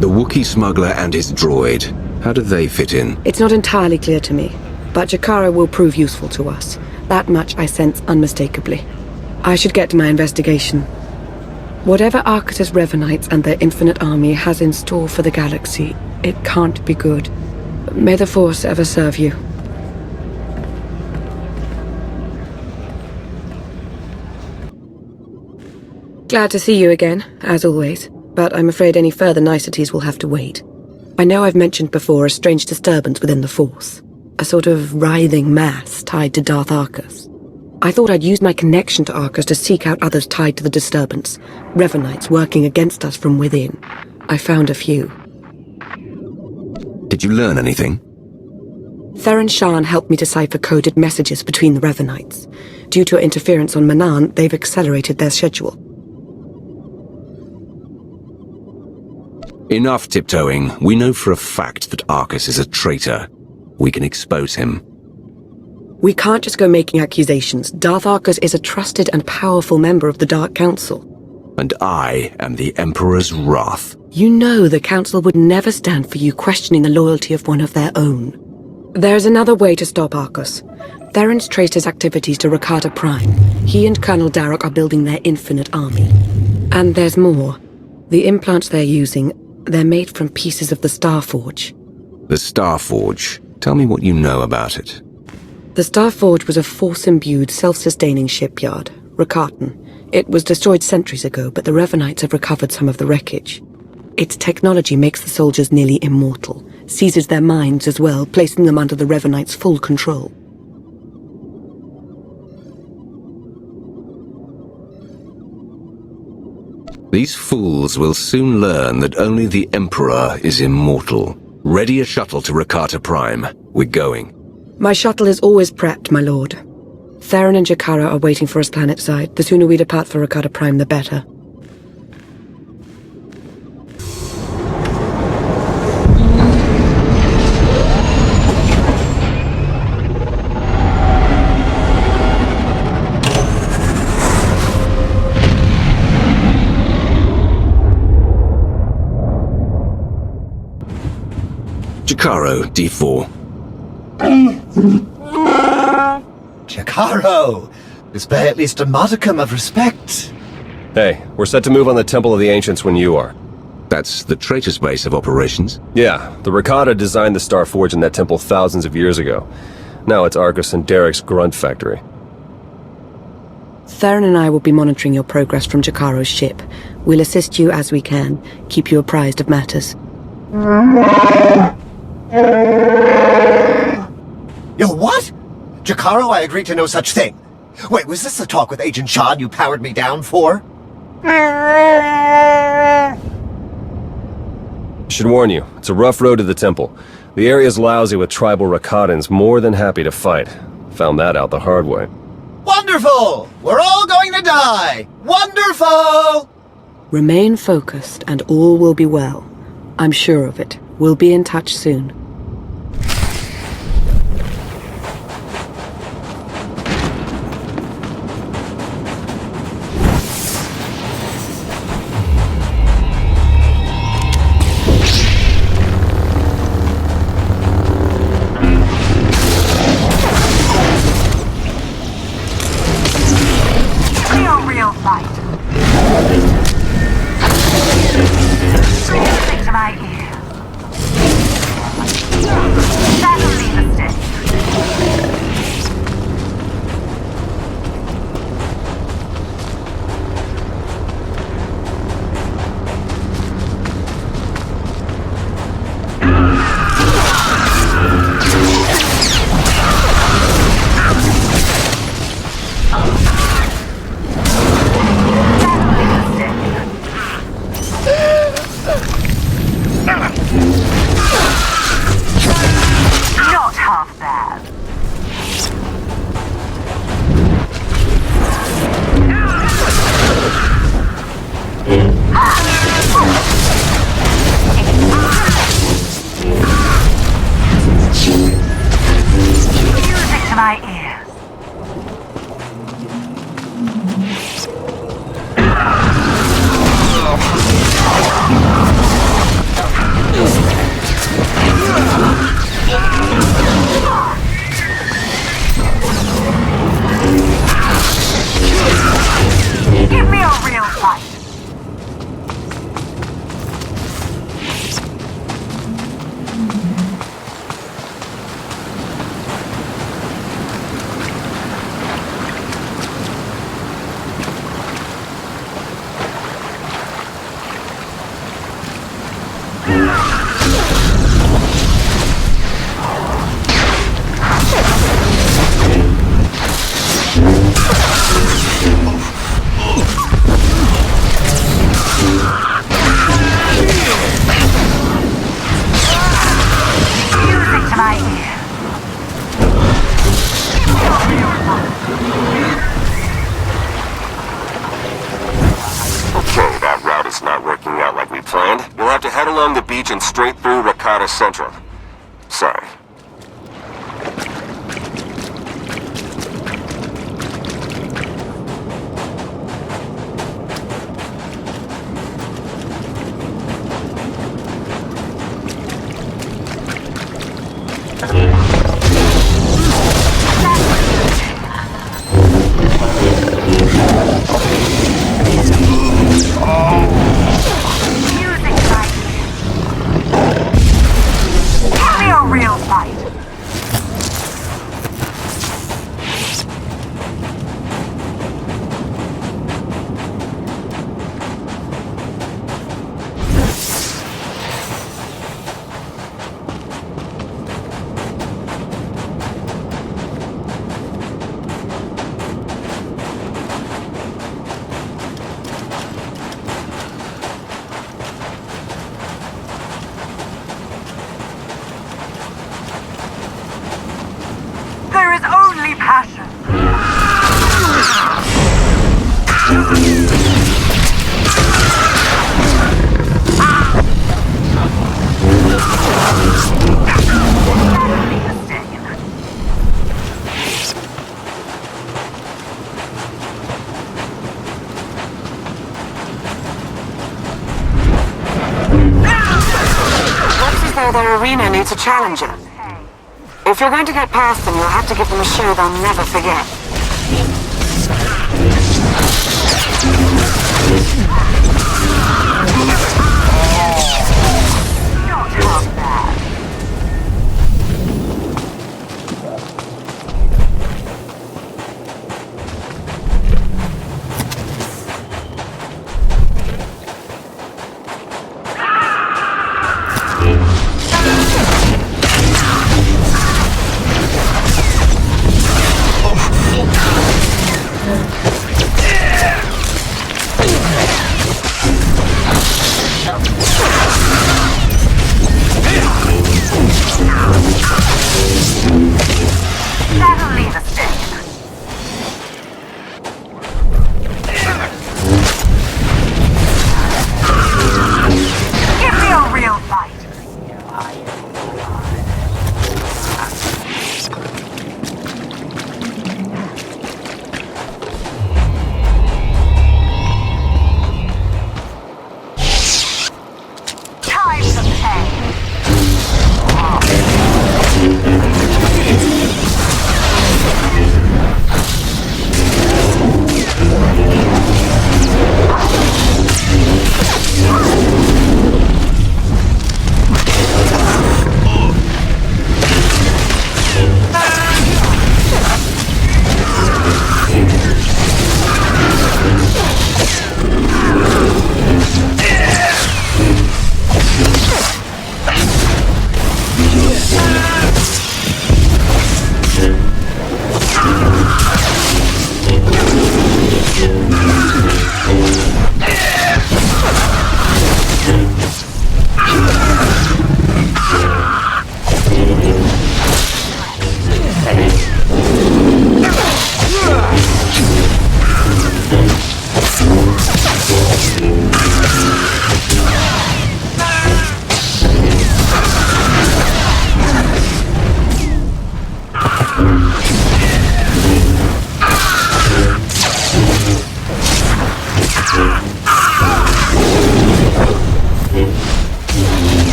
The Wookiee smuggler and his droid. How do they fit in? It's not entirely clear to me, but Jakaro will prove useful to us. That much I sense unmistakably. I should get to my investigation. Whatever Arcus' Revanites and their infinite army has in store for the galaxy, it can't be good. May the Force ever serve you. Glad to see you again, as always, but I'm afraid any further niceties will have to wait. I know I've mentioned before a strange disturbance within the Force. A sort of writhing mass tied to Darth Arcus. I thought I'd use my connection to Arcus to seek out others tied to the disturbance. Revenites working against us from within. I found a few. Did you learn anything? Theron Shan helped me decipher coded messages between the Revenites. Due to interference on Manan, they've accelerated their schedule. Enough tiptoeing. We know for a fact that Arcus is a traitor. We can expose him. We can't just go making accusations. Darth Arcus is a trusted and powerful member of the Dark Council. And I am the Emperor's wrath. You know the Council would never stand for you questioning the loyalty of one of their own. There's another way to stop Arcus. Theron's traced his activities to Rakata Prime. He and Colonel Darroch are building their infinite army. And there's more. The implants they're using, they're made from pieces of the Starforge. The Starforge. Tell me what you know about it. The Starforge was a Force-imbued, self-sustaining shipyard, Rakatan. It was destroyed centuries ago, but the Revenites have recovered some of the wreckage. Its technology makes the soldiers nearly immortal, seizes their minds as well, placing them under the Revenites' full control. These fools will soon learn that only the Emperor is immortal. Ready a shuttle to Rakata Prime. We're going. My shuttle is always prepped, my lord. Theron and Jakara are waiting for us planetside. The sooner we depart for Rakata Prime, the better. Jakaro, D4. Jakaro! Display at least a modicum of respect. Hey, we're set to move on the Temple of the Ancients when you are. That's the traitor's base of operations? Yeah, the Rakata designed the Star Forge in that temple thousands of years ago. Now it's Arcus and Derek's grunt factory. Theron and I will be monitoring your progress from Jakaro's ship. We'll assist you as we can, keep you apprised of matters. Yo, what? Jakaro, I agreed to no such thing. Wait, was this the talk with Agent Shan you powered me down for? Should warn you, it's a rough road to the temple. The area's lousy with tribal Rakatans more than happy to fight. Found that out the hard way. Wonderful! We're all going to die! Wonderful! Remain focused and all will be well. I'm sure of it. We'll be in touch soon. have to head along the beach and straight through Rakata Central. Sorry. There is only passion. Looks as though their arena needs a challenger. If you're going to get past them, you'll have to give them a show they'll never forget.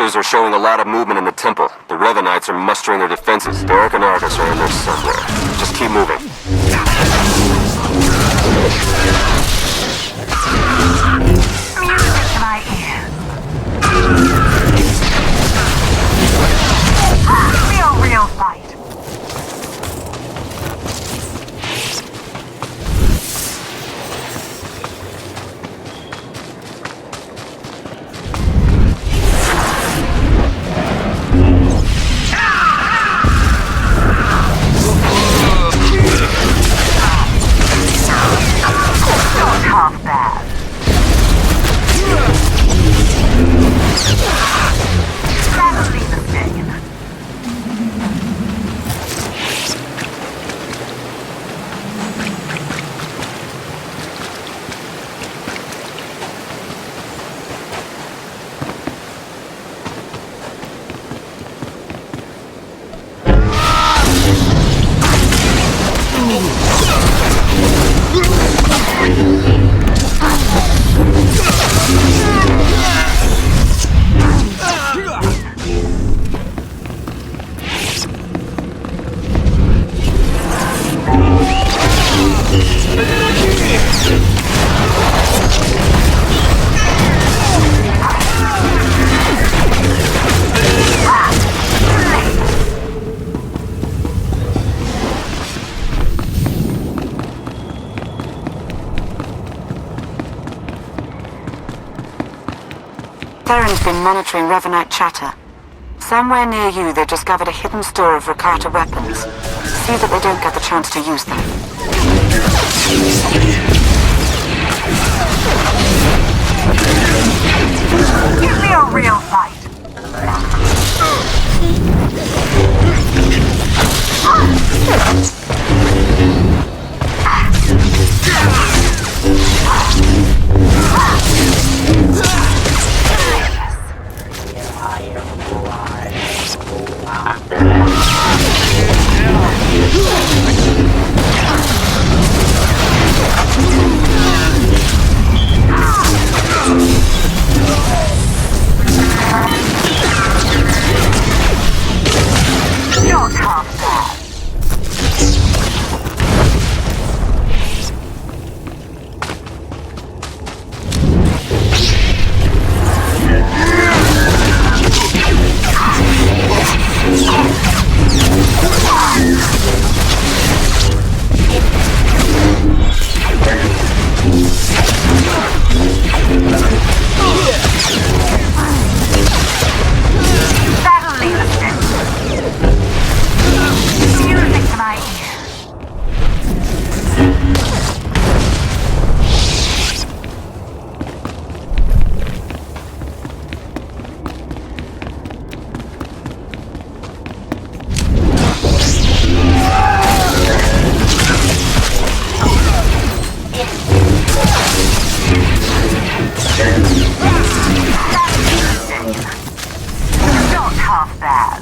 sensors are showing a lot of movement in the temple. The Revenites are mustering their defenses. Derek and Argus are in there somewhere. Just keep moving. Music to my ears. Real fight. Half bad. That'll be the thing. Theron's been monitoring Revenite chatter. Somewhere near you, they've discovered a hidden store of Rakata weapons. See that they don't get the chance to use them. Give me a real fight. Not half bad. That'll leave us then. Music to my ears. Not half bad.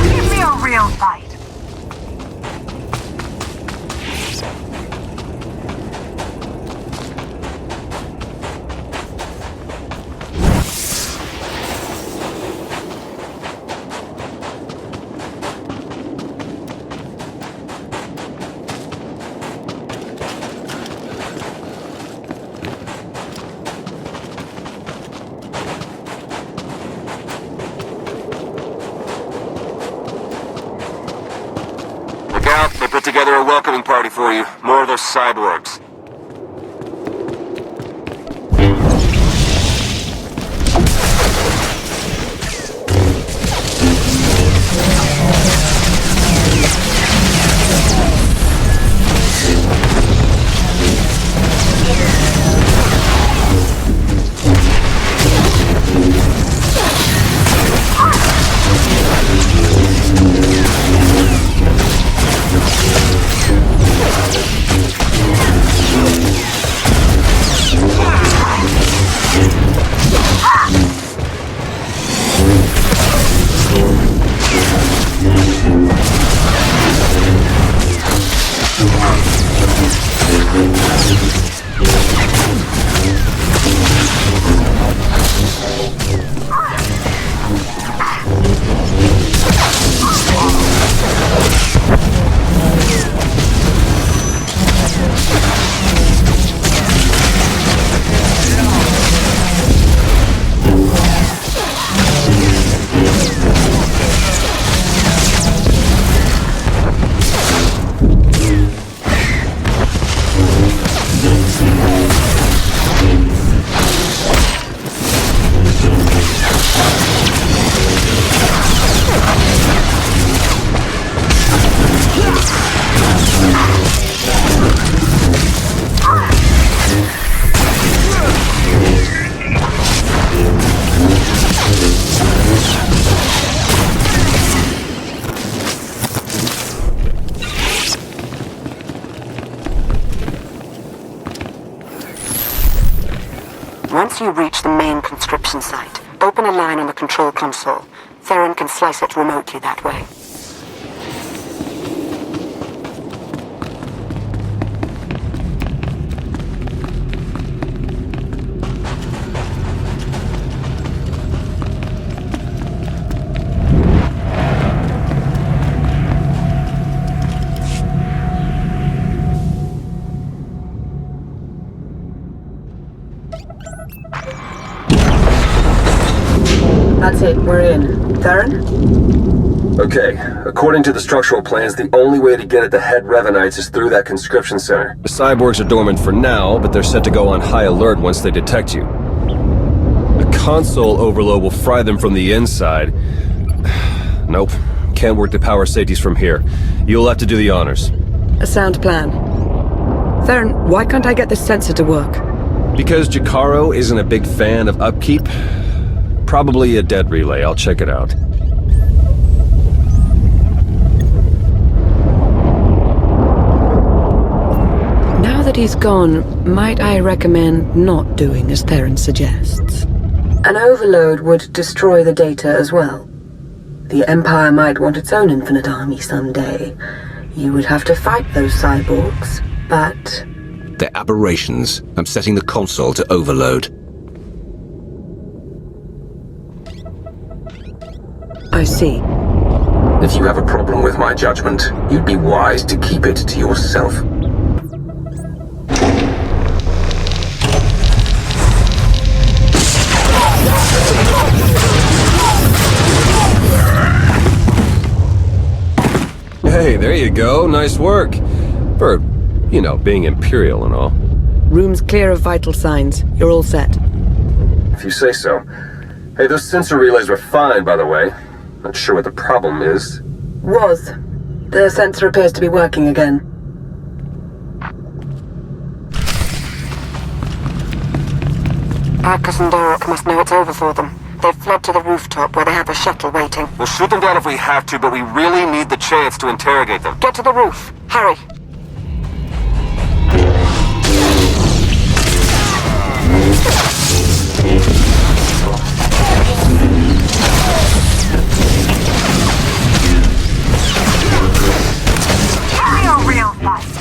Give me a real fight. Look out, they put together a welcoming party for you. More of those cyborgs. Once you reach the main conscription site, open a line on the control console. Theron can slice it remotely that way. That's it, we're in. Theron? Okay, according to the structural plans, the only way to get at the head Revenites is through that conscription center. The cyborgs are dormant for now, but they're set to go on high alert once they detect you. A console overload will fry them from the inside. Nope, can't work the power safeties from here. You'll have to do the honors. A sound plan. Theron, why can't I get this sensor to work? Because Jacaro isn't a big fan of upkeep? Probably a dead relay, I'll check it out. Now that he's gone, might I recommend not doing as Theron suggests? An overload would destroy the data as well. The Empire might want its own infinite army someday. You would have to fight those cyborgs, but... They're aberrations. I'm setting the console to overload. I see. If you have a problem with my judgment, you'd be wise to keep it to yourself. Hey, there you go. Nice work. For, you know, being Imperial and all. Room's clear of vital signs. You're all set. If you say so. Hey, those sensor relays were fine, by the way. Not sure what the problem is. Was. The sensor appears to be working again. Arcus and Dorok must know it's over for them. They've fled to the rooftop where they have a shuttle waiting. We'll shoot them down if we have to, but we really need the chance to interrogate them. Get to the roof. Hurry. Real fight.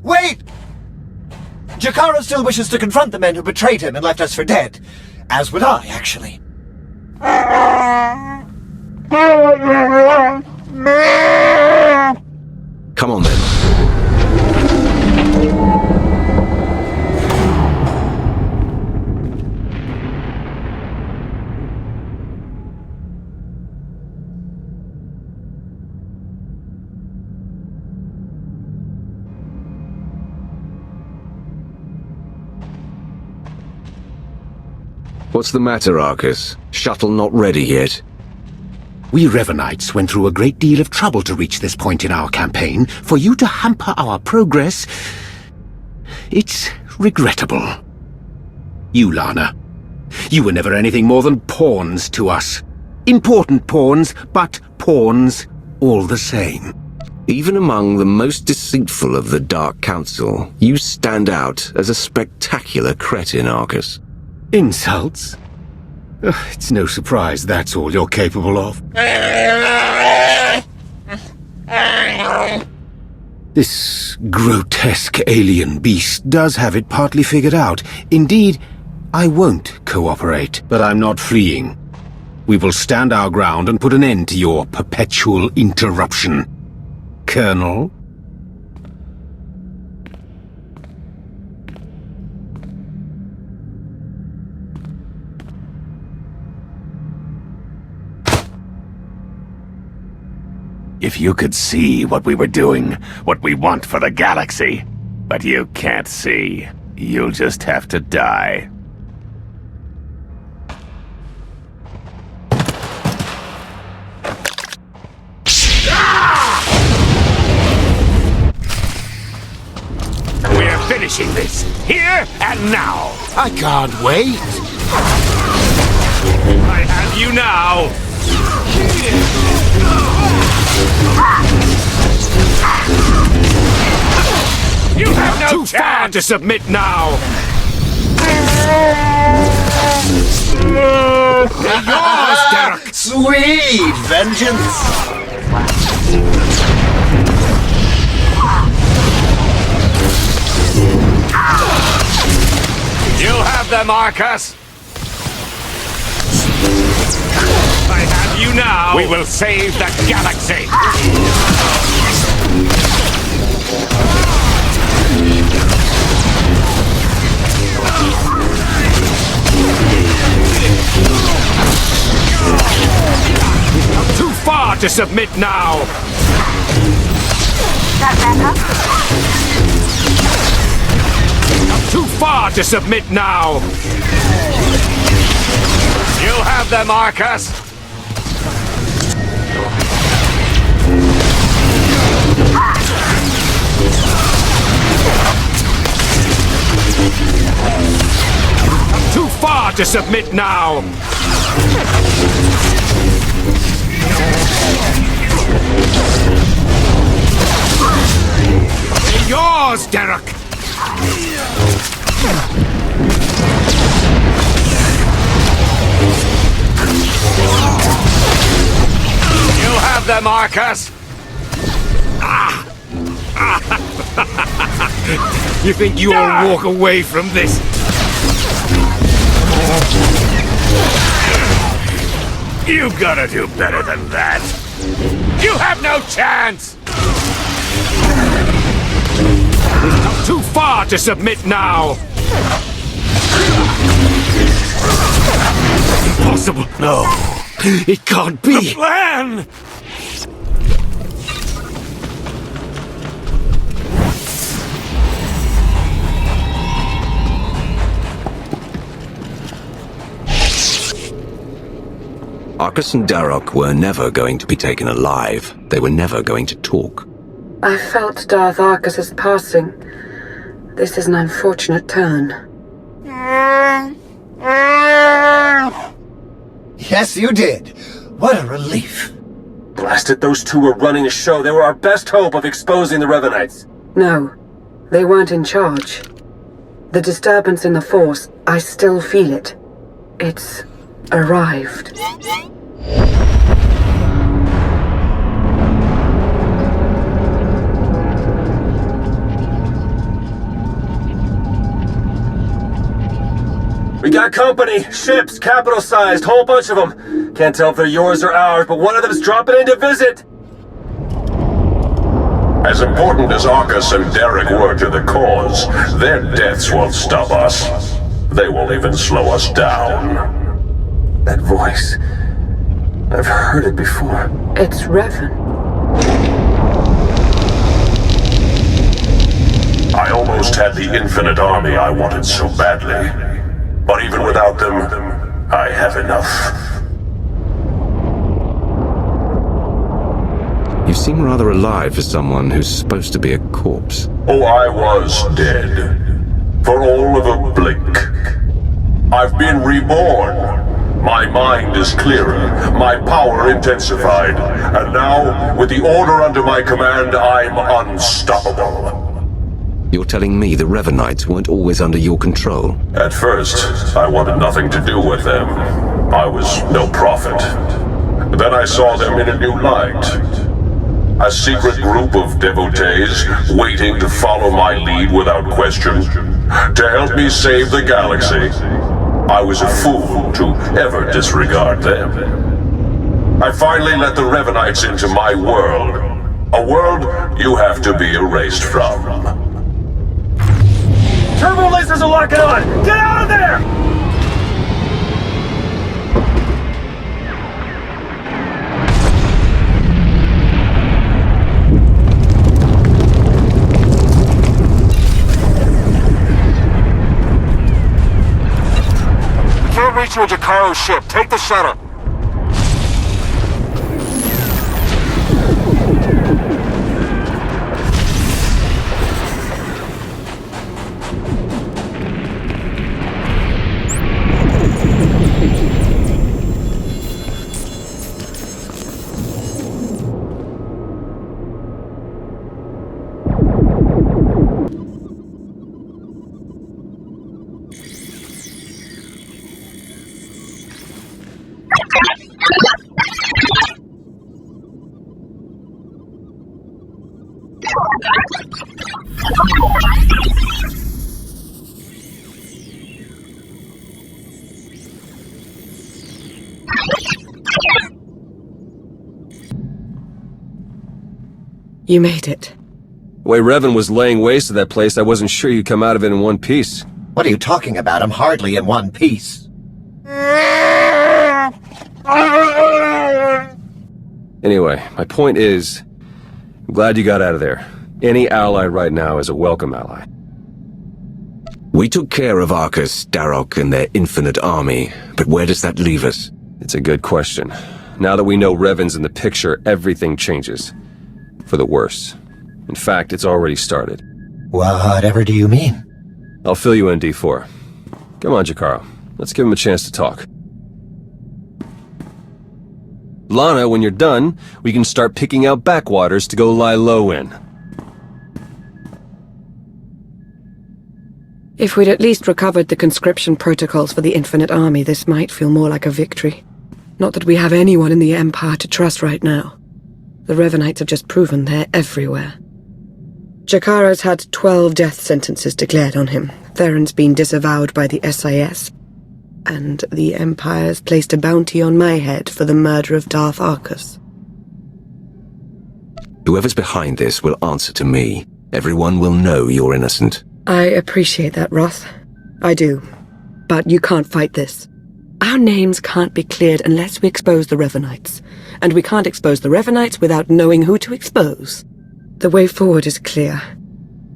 Wait! Jacaro still wishes to confront the men who betrayed him and left us for dead. As would I, actually. Come on then. What's the matter, Arcus? Shuttle not ready yet? We Revenites went through a great deal of trouble to reach this point in our campaign. For you to hamper our progress, it's regrettable. You, Lana, you were never anything more than pawns to us. Important pawns, but pawns all the same. Even among the most deceitful of the Dark Council, you stand out as a spectacular cretin, Arcus. Insults? It's no surprise that's all you're capable of. This grotesque alien beast does have it partly figured out. Indeed, I won't cooperate, but I'm not fleeing. We will stand our ground and put an end to your perpetual interruption. Colonel? If you could see what we were doing, what we want for the galaxy. But you can't see. You'll just have to die. We're finishing this, here and now. I can't wait. I have you now. You have no Too chance far to submit now. Yours, Derek! Sweet vengeance! You have them, Arcus. I have you now. We will save the galaxy. Too far to submit now. Too far to submit now. You have them, Arcus. Too far to submit now. They're yours, Derek. You have them, Arcus. You think you will walk away from this? You gotta do better than that. You have no chance. Too far to submit now. Impossible. No, it can't be. Plan. Arcus and Darok were never going to be taken alive. They were never going to talk. I felt Darth Arcus's passing. This is an unfortunate turn. Yes, you did. What a relief. Blasted, those two were running a show. They were our best hope of exposing the Revenites. No, they weren't in charge. The disturbance in the Force, I still feel it. It's arrived. We got company, ships, capital-sized, whole bunch of them. Can't tell if they're yours or ours, but one of them's dropping in to visit. As important as Arcus and Derek were to the cause, their deaths won't stop us. They won't even slow us down. That voice. I've heard it before. It's Revan. I almost had the infinite army I wanted so badly. But even without them, I have enough. You seem rather alive for someone who's supposed to be a corpse. Oh, I was dead. For all of a blink. I've been reborn. My mind is clearer, my power intensified, and now, with the order under my command, I'm unstoppable. You're telling me the Revenites weren't always under your control? At first, I wanted nothing to do with them. I was no prophet. Then I saw them in a new light. A secret group of devotees waiting to follow my lead without question, to help me save the galaxy. I was a fool to ever disregard them. I finally let the Revenites into my world. A world you have to be erased from. Turbo lasers are locking on! Get out of there! Can't reach your Jakaro ship. Take the shuttle. You made it. The way Revan was laying waste to that place, I wasn't sure you'd come out of it in one piece. What are you talking about? I'm hardly in one piece. Anyway, my point is, I'm glad you got out of there. Any ally right now is a welcome ally. We took care of Arcus, Darok, and their infinite army, but where does that leave us? It's a good question. Now that we know Revan's in the picture, everything changes. For the worse. In fact, it's already started. Whatever do you mean? I'll fill you in, D4. Come on, Jakaro. Let's give him a chance to talk. Lana, when you're done, we can start picking out backwaters to go lie low in. If we'd at least recovered the conscription protocols for the Infinite Army, this might feel more like a victory. Not that we have anyone in the Empire to trust right now. The Revenites have just proven they're everywhere. Jakaro's had 12 death sentences declared on him. Theron's been disavowed by the SIS. And the Empire's placed a bounty on my head for the murder of Darth Arcus. Whoever's behind this will answer to me. Everyone will know you're innocent. I appreciate that, Roth. I do. But you can't fight this. Our names can't be cleared unless we expose the Revenites. And we can't expose the Revenites without knowing who to expose. The way forward is clear.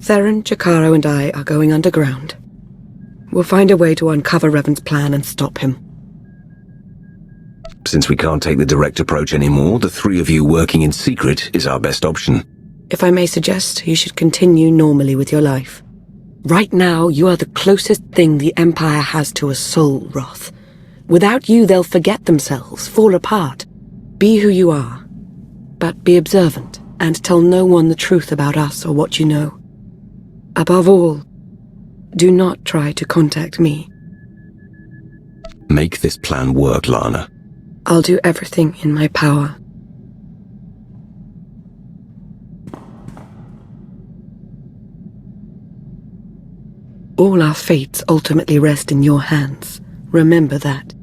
Theron, Jakaro, and I are going underground. We'll find a way to uncover Revan's plan and stop him. Since we can't take the direct approach anymore, the three of you working in secret is our best option. If I may suggest, you should continue normally with your life. Right now, you are the closest thing the Empire has to a soul, Roth. Without you, they'll forget themselves, fall apart. Be who you are. But be observant, and tell no one the truth about us or what you know. Above all, do not try to contact me. Make this plan work, Lana. I'll do everything in my power. All our fates ultimately rest in your hands. Remember that.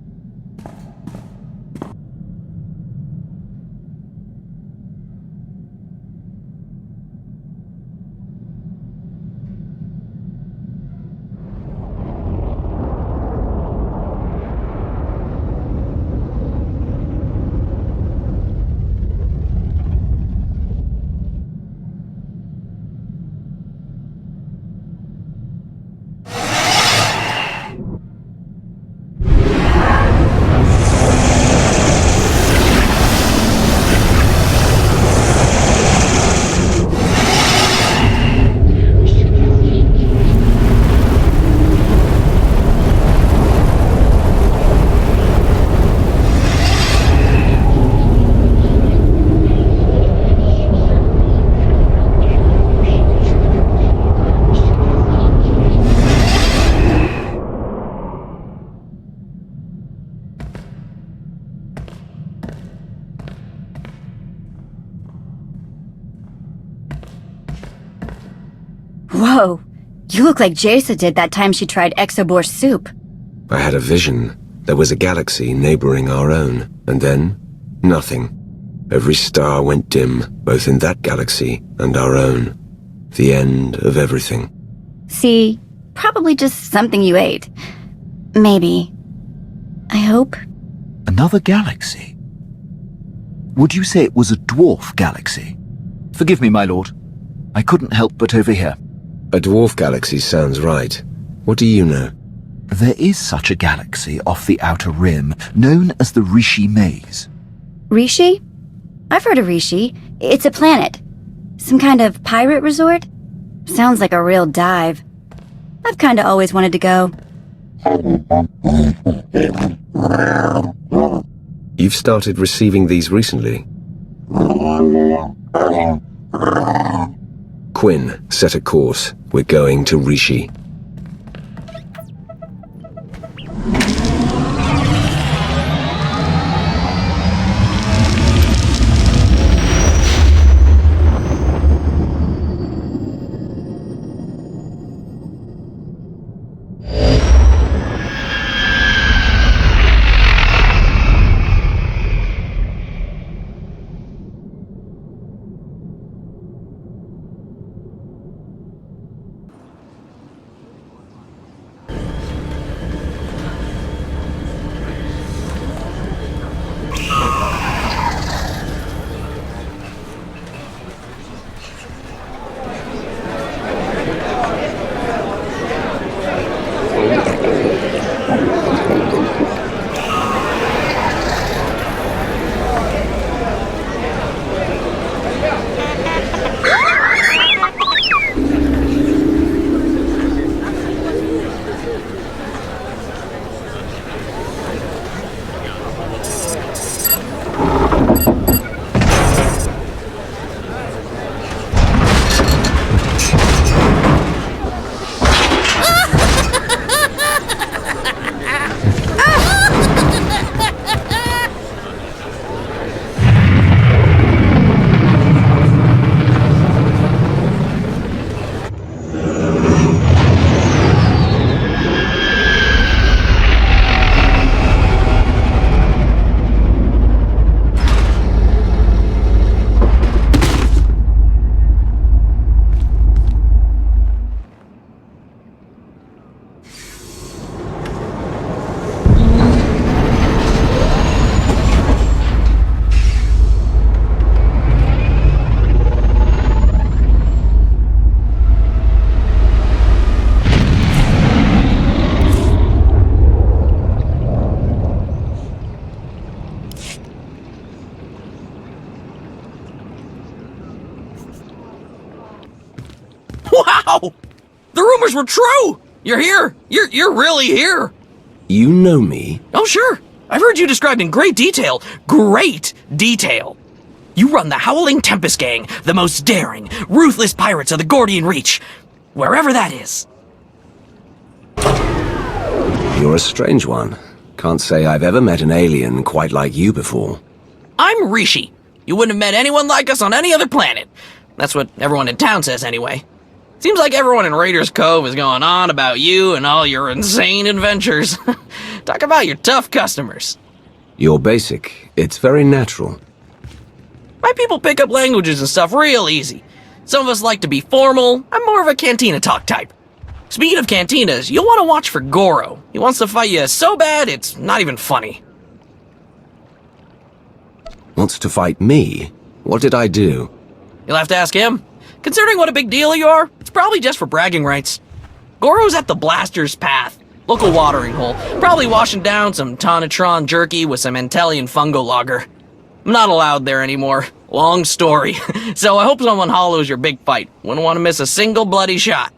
Whoa, you look like Jaisa did that time she tried Exoboar soup. I had a vision. There was a galaxy neighboring our own, and then nothing. Every star went dim, both in that galaxy and our own. The end of everything. See, probably just something you ate. Maybe. I hope. Another galaxy? Would you say it was a dwarf galaxy? Forgive me, my lord. I couldn't help but overhear. A dwarf galaxy sounds right. What do you know? There is such a galaxy off the Outer Rim, known as the Rishi Maze. Rishi? I've heard of Rishi. It's a planet. Some kind of pirate resort? Sounds like a real dive. I've kinda always wanted to go. You've started receiving these recently. Quinn, set a course. We're going to Rishi. Wow! The rumors were true! You're here! You're really here! You know me? Oh, sure. I've heard you described in great detail. Great detail. You run the Howling Tempest Gang, the most daring, ruthless pirates of the Gordian Reach. Wherever that is. You're a strange one. Can't say I've ever met an alien quite like you before. I'm Rishi. You wouldn't have met anyone like us on any other planet. That's what everyone in town says anyway. Seems like everyone in Raiders Cove is going on about you and all your insane adventures. Talk about your tough customers. You're basic. It's very natural. My people pick up languages and stuff real easy. Some of us like to be formal. I'm more of a cantina talk type. Speaking of cantinas, you'll want to watch for Goro. He wants to fight you so bad, it's not even funny. Wants to fight me? What did I do? You'll have to ask him. Considering what a big deal you are, it's probably just for bragging rights. Goro's at the Blaster's Path, local watering hole, probably washing down some Tonatron jerky with some Antelian fungo lager. I'm not allowed there anymore. Long story. So I hope someone hollows your big fight. Wouldn't want to miss a single bloody shot.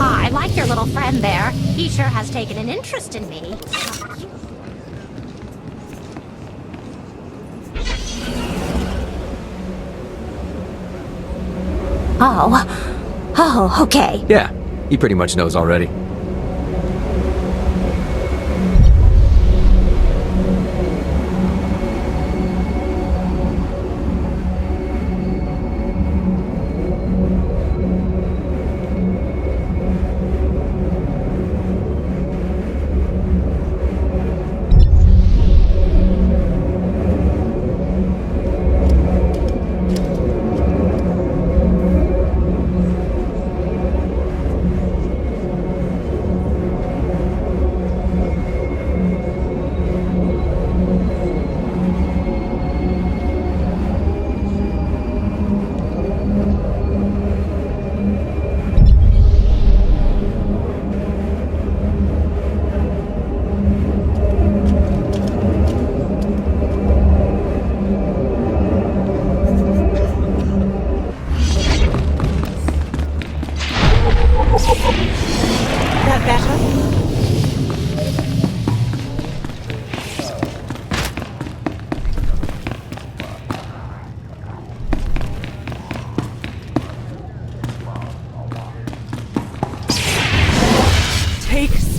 I like your little friend there. He sure has taken an interest in me. Oh, okay. Yeah, he pretty much knows already.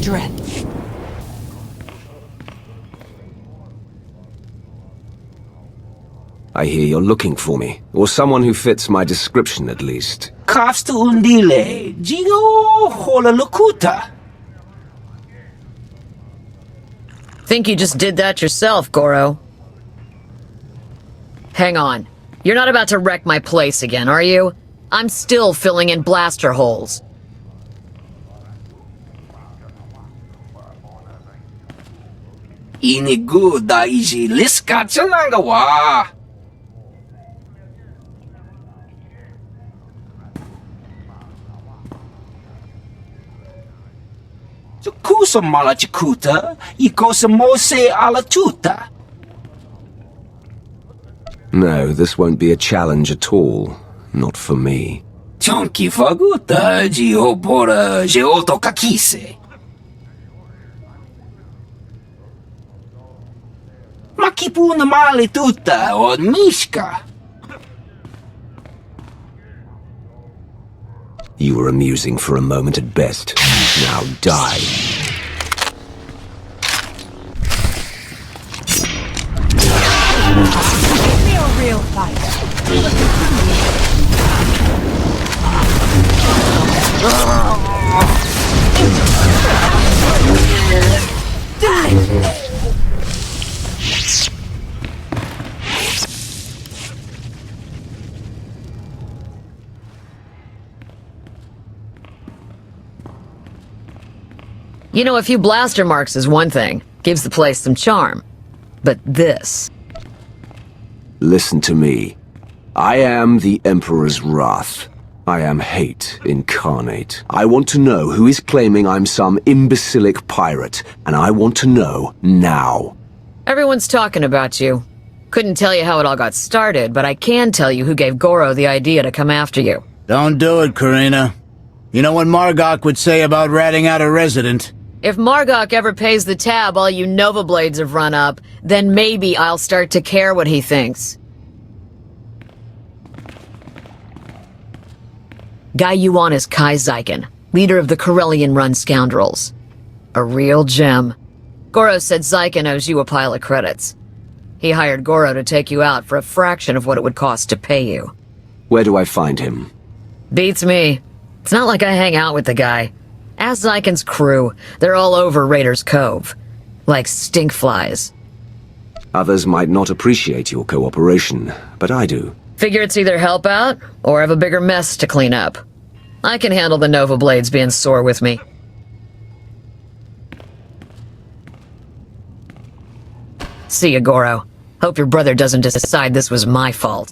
strength. I hear you're looking for me, or someone who fits my description at least. Kafsta undile, jigo hola lokuta. Think you just did that yourself, Goro. Hang on. You're not about to wreck my place again, are you? I'm still filling in blaster holes. Inigu daiji liska wa. Kusa malachikuta, ikosa mose ala tuta. No, this won't be a challenge at all. Not for me. Chonki faguta, jiobora, jeoto kakise. Makipuna male tuta, o mishka. You were amusing for a moment at best. Now die. Give me a real fight. Die! You know, a few blaster marks is one thing. Gives the place some charm. But this... Listen to me. I am the Emperor's wrath. I am hate incarnate. I want to know who is claiming I'm some imbecilic pirate, and I want to know now. Everyone's talking about you. Couldn't tell you how it all got started, but I can tell you who gave Goro the idea to come after you. Don't do it, Karina. You know what Margok would say about ratting out a resident. If Margok ever pays the tab all you Nova Blades have run up, then maybe I'll start to care what he thinks. Guy you want is Kai Zyken, leader of the Corellian-run scoundrels. A real gem. Goro said Zyken owes you a pile of credits. He hired Goro to take you out for a fraction of what it would cost to pay you. Where do I find him? Beats me. It's not like I hang out with the guy. Ask Zyken's crew. They're all over Raiders Cove. Like stinkflies. Others might not appreciate your cooperation, but I do. Figure it's either help out, or have a bigger mess to clean up. I can handle the Nova Blades being sore with me. See ya, Goro. Hope your brother doesn't decide this was my fault.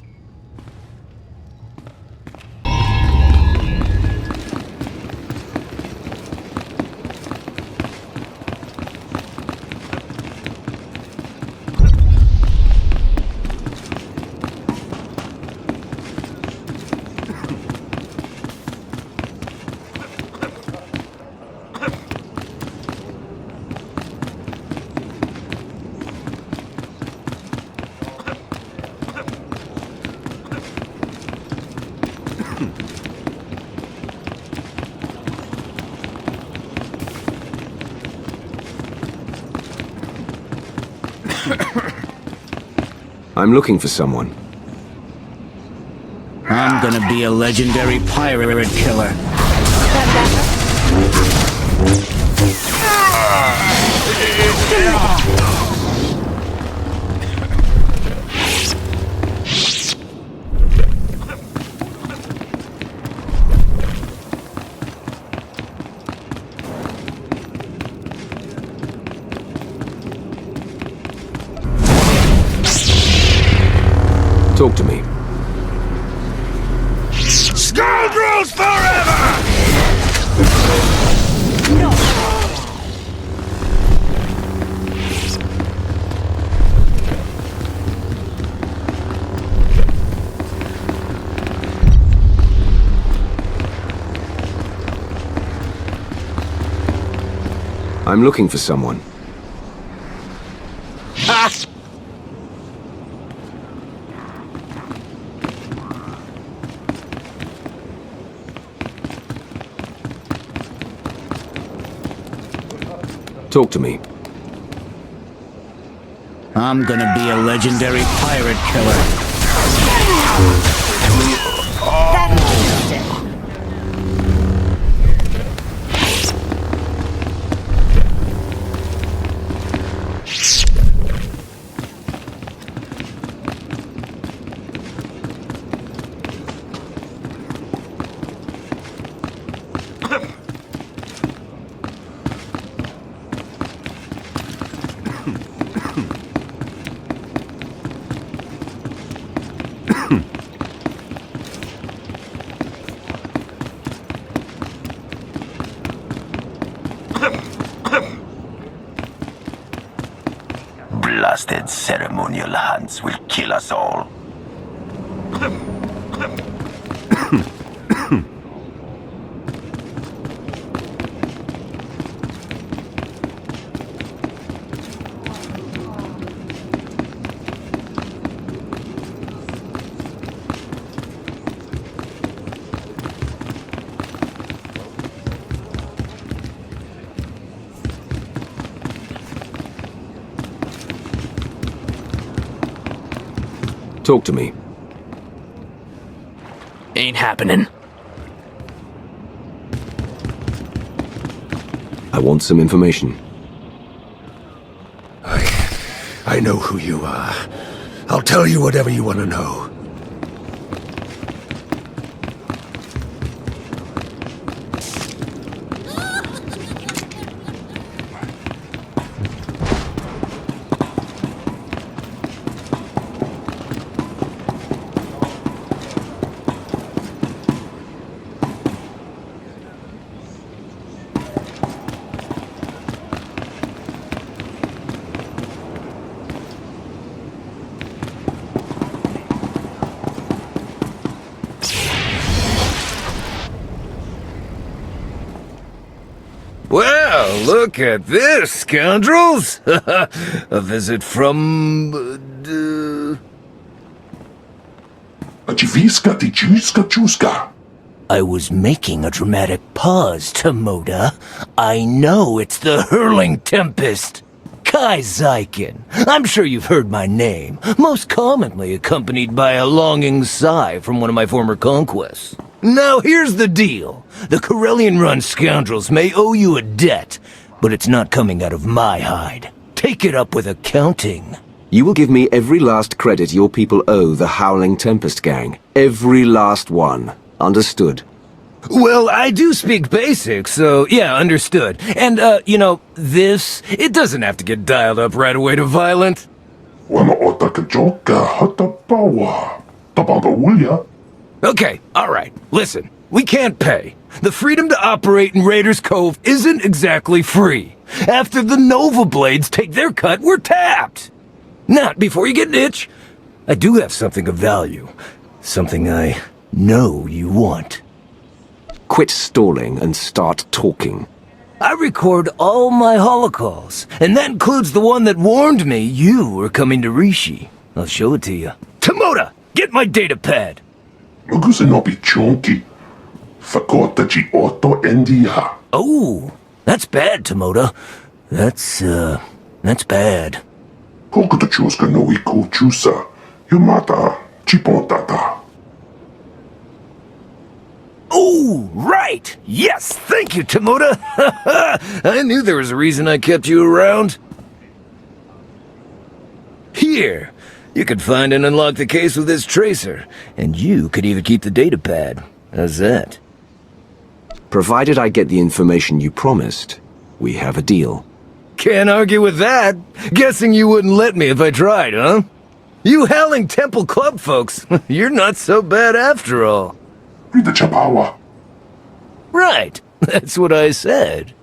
I'm looking for someone. I'm gonna be a legendary pirate killer. Talk to me. Scoundrels forever! I'm looking for someone. Talk to me. I'm gonna be a legendary pirate killer. Blasted ceremonial hunts will kill us all. Talk to me. Ain't happening. I want some information. I know who you are. I'll tell you whatever you want to know. Well, look at this, scoundrels! A visit from... I was making a dramatic pause, Tomoda. I know it's the Hurling Tempest. Kai Zykin. I'm sure you've heard my name, most commonly accompanied by a longing sigh from one of my former conquests. Now here's the deal. The Corellian-run scoundrels may owe you a debt, but it's not coming out of my hide. Take it up with accounting. You will give me every last credit your people owe the Howling Tempest gang. Every last one. Understood? Well, I do speak basic, so yeah, understood. And, you know, this, it doesn't have to get dialed up right away to violent. Okay, alright, listen. We can't pay. The freedom to operate in Raiders Cove isn't exactly free. After the Nova Blades take their cut, we're tapped. Not before you get an itch. I do have something of value. Something I know you want. Quit stalling and start talking. I record all my holocalls, and that includes the one that warned me you were coming to Rishi. I'll show it to you. Tomoda, get my data pad. Oh, that's bad, Tomoda. That's bad. Oh, right! Yes, thank you, Tomoda! I knew there was a reason I kept you around. Here, you could find and unlock the case with this tracer, and you could even keep the datapad. How's that? Provided I get the information you promised, we have a deal. Can't argue with that. Guessing you wouldn't let me if I tried, huh? You Howling Temple Club folks, you're not so bad after all. Right, that's what I said.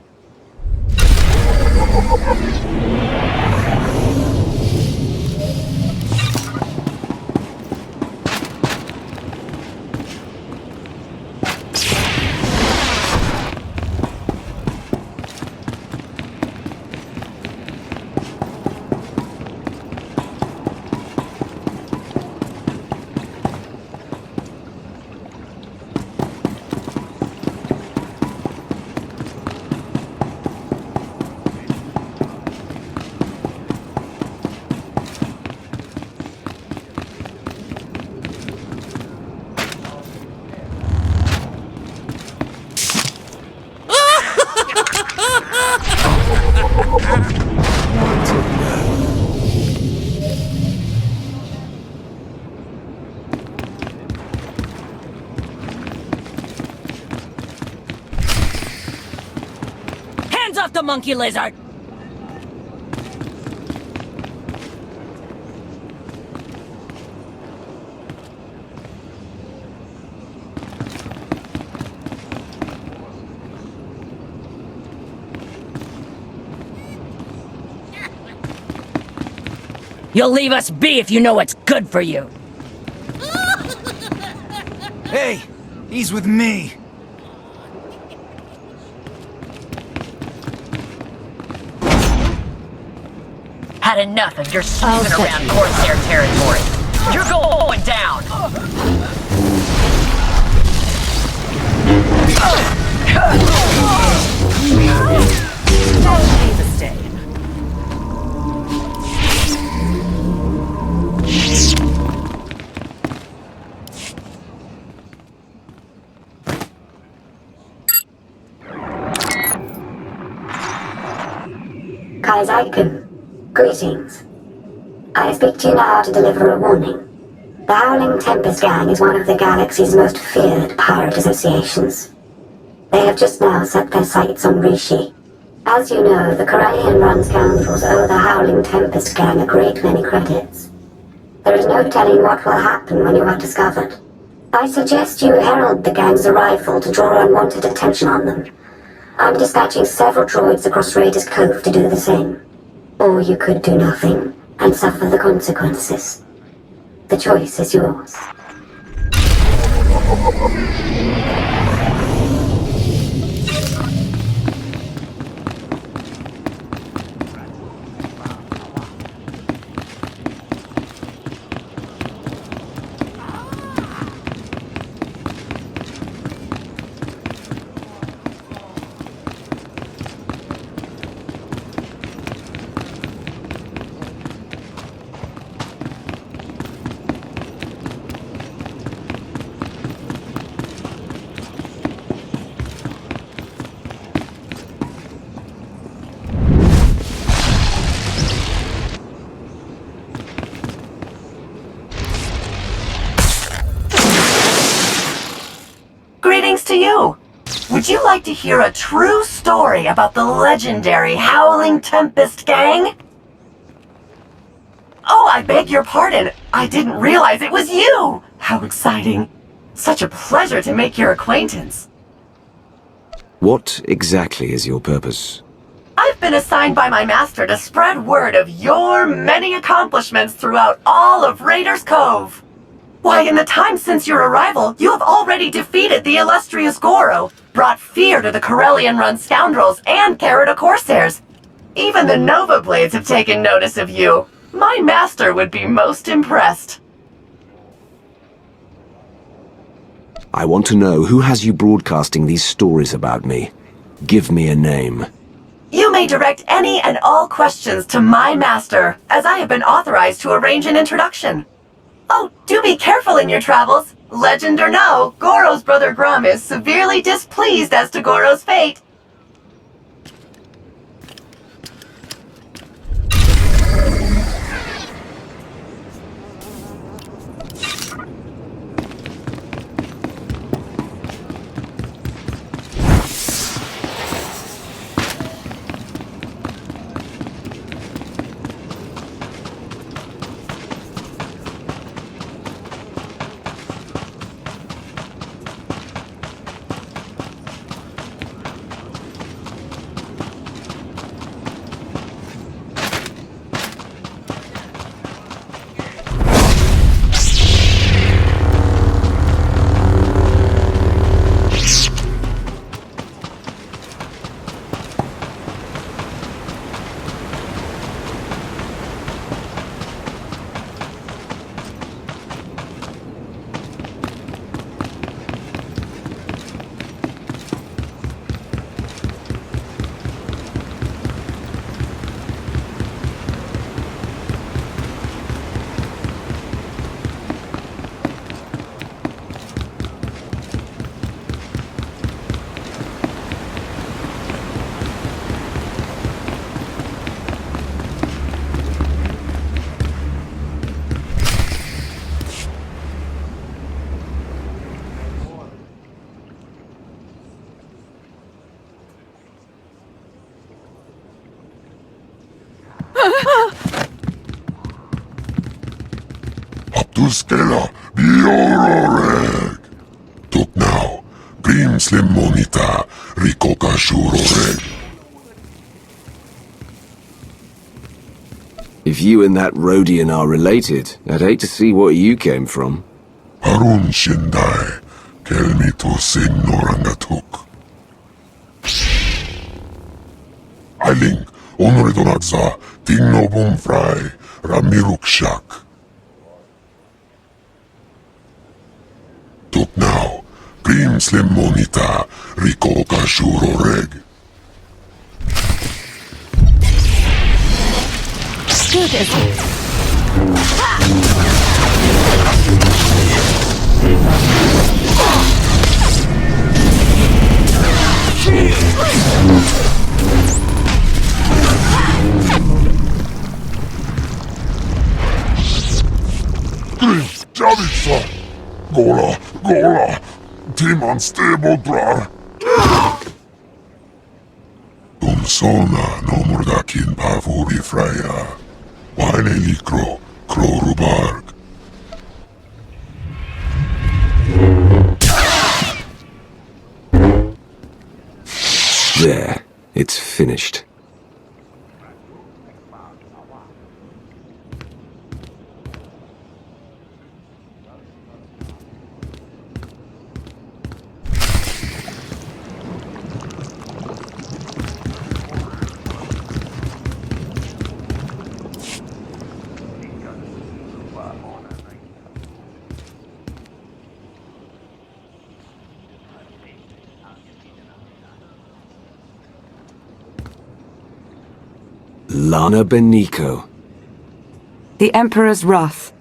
off the monkey lizard! You'll leave us be if you know what's good for you. Hey, he's with me. Had enough of your snooping around Corsair territory. You're going down! Leave a stay. Kai'Zaiken, greetings. I speak to you now to deliver a warning. The Howling Tempest Gang is one of the galaxy's most feared pirate associations. They have just now set their sights on Rishi. As you know, the Corellian run scoundrels owe the Howling Tempest Gang a great many credits. There is no telling what will happen when you are discovered. I suggest you herald the gang's arrival to draw unwanted attention on them. I'm dispatching several droids across Raiders Cove to do the same. Or you could do nothing and suffer the consequences. The choice is yours. Greetings to you! Would you like to hear a true story about the legendary Howling Tempest Gang? Oh, I beg your pardon. I didn't realize it was you! How exciting. Such a pleasure to make your acquaintance. What exactly is your purpose? I've been assigned by my master to spread word of your many accomplishments throughout all of Raiders Cove. Why, in the time since your arrival, you have already defeated the illustrious Goro, brought fear to the Corellian-run scoundrels and Carrota Corsairs. Even the Nova Blades have taken notice of you. My master would be most impressed. I want to know who has you broadcasting these stories about me. Give me a name. You may direct any and all questions to my master, as I have been authorized to arrange an introduction. Oh, do be careful in your travels. Legend or no, Goro's brother Grum is severely displeased as to Goro's fate. Tuskela, Biororeg. Tuk now, Grim Slim Monita, Rikoka Shuroreg. If you and that Rhodian are related, I'd hate to see what you came from. Harun Shindai, Kelmi to Sin Norangatuk. Ailing, Honoredonagza, Tingno Bumfrai, Ramirukshak. Tuk now, Grim Slim Monita, Rikoka Shuroreg. Good as Javitsa! Gola, Gola! Timan Stebodrar! Sona no Mordakin Pavuri Freya. Wane Likro, Krorubarg. There, it's finished. Lana Beniko. The Emperor's Wrath.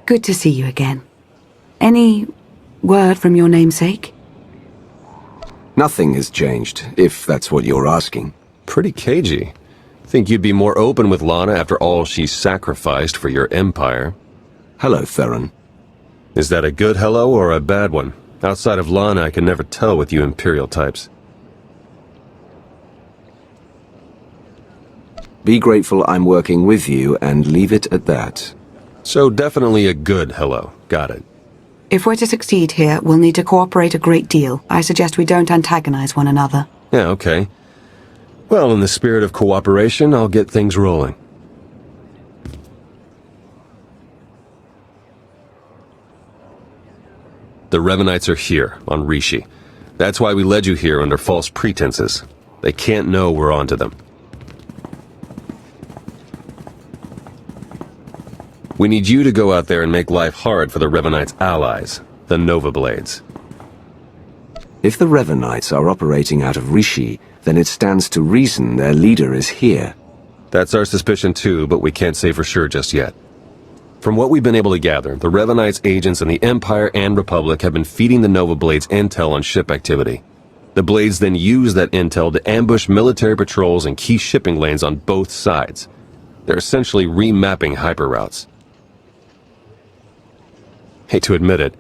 Good to see you again. Any word from your namesake? Nothing has changed, if that's what you're asking. Pretty cagey. Think you'd be more open with Lana after all she's sacrificed for your empire. Hello, Theron. Is that a good hello or a bad one? Outside of Lana, I can never tell with you Imperial types. Be grateful I'm working with you, and leave it at that. So definitely a good hello. Got it. If we're to succeed here, we'll need to cooperate a great deal. I suggest we don't antagonize one another. Yeah, okay. Well, in the spirit of cooperation, I'll get things rolling. The Revenites are here, on Rishi. That's why we led you here under false pretenses. They can't know we're onto them. We need you to go out there and make life hard for the Revenites' allies, the Nova-Blades. If the Revenites are operating out of Rishi, then it stands to reason their leader is here. That's our suspicion too, but we can't say for sure just yet. From what we've been able to gather, the Revenites' agents in the Empire and Republic have been feeding the Nova-Blades intel on ship activity. The Blades then use that intel to ambush military patrols and key shipping lanes on both sides. They're essentially remapping hyperroutes. Hate to admit it,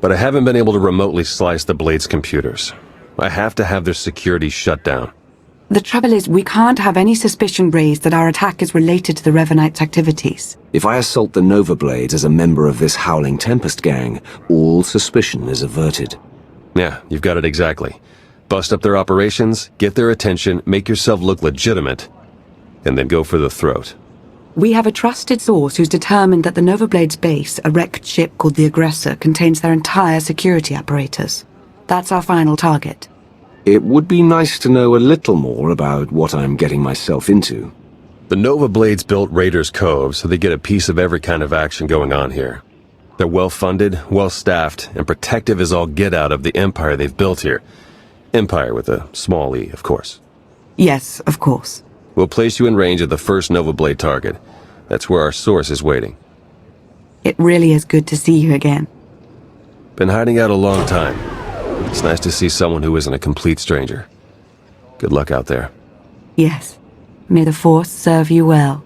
but I haven't been able to remotely slice the Blades' computers. I have to have their security shut down. The trouble is, we can't have any suspicion raised that our attack is related to the Revenites' activities. If I assault the Nova-Blades as a member of this Howling Tempest gang, all suspicion is averted. Yeah, you've got it exactly. Bust up their operations, get their attention, make yourself look legitimate, and then go for the throat. We have a trusted source who's determined that the Nova-Blades base, a wrecked ship called the Aggressor, contains their entire security apparatus. That's our final target. It would be nice to know a little more about what I'm getting myself into. The Nova-Blades built Raiders Cove, so they get a piece of every kind of action going on here. They're well-funded, well-staffed, and protective as all get out of the empire they've built here. Empire with a small e, of course. Yes, of course. We'll place you in range of the first Nova-Blade target. That's where our source is waiting. It really is good to see you again. Been hiding out a long time. It's nice to see someone who isn't a complete stranger. Good luck out there. Yes. May the Force serve you well.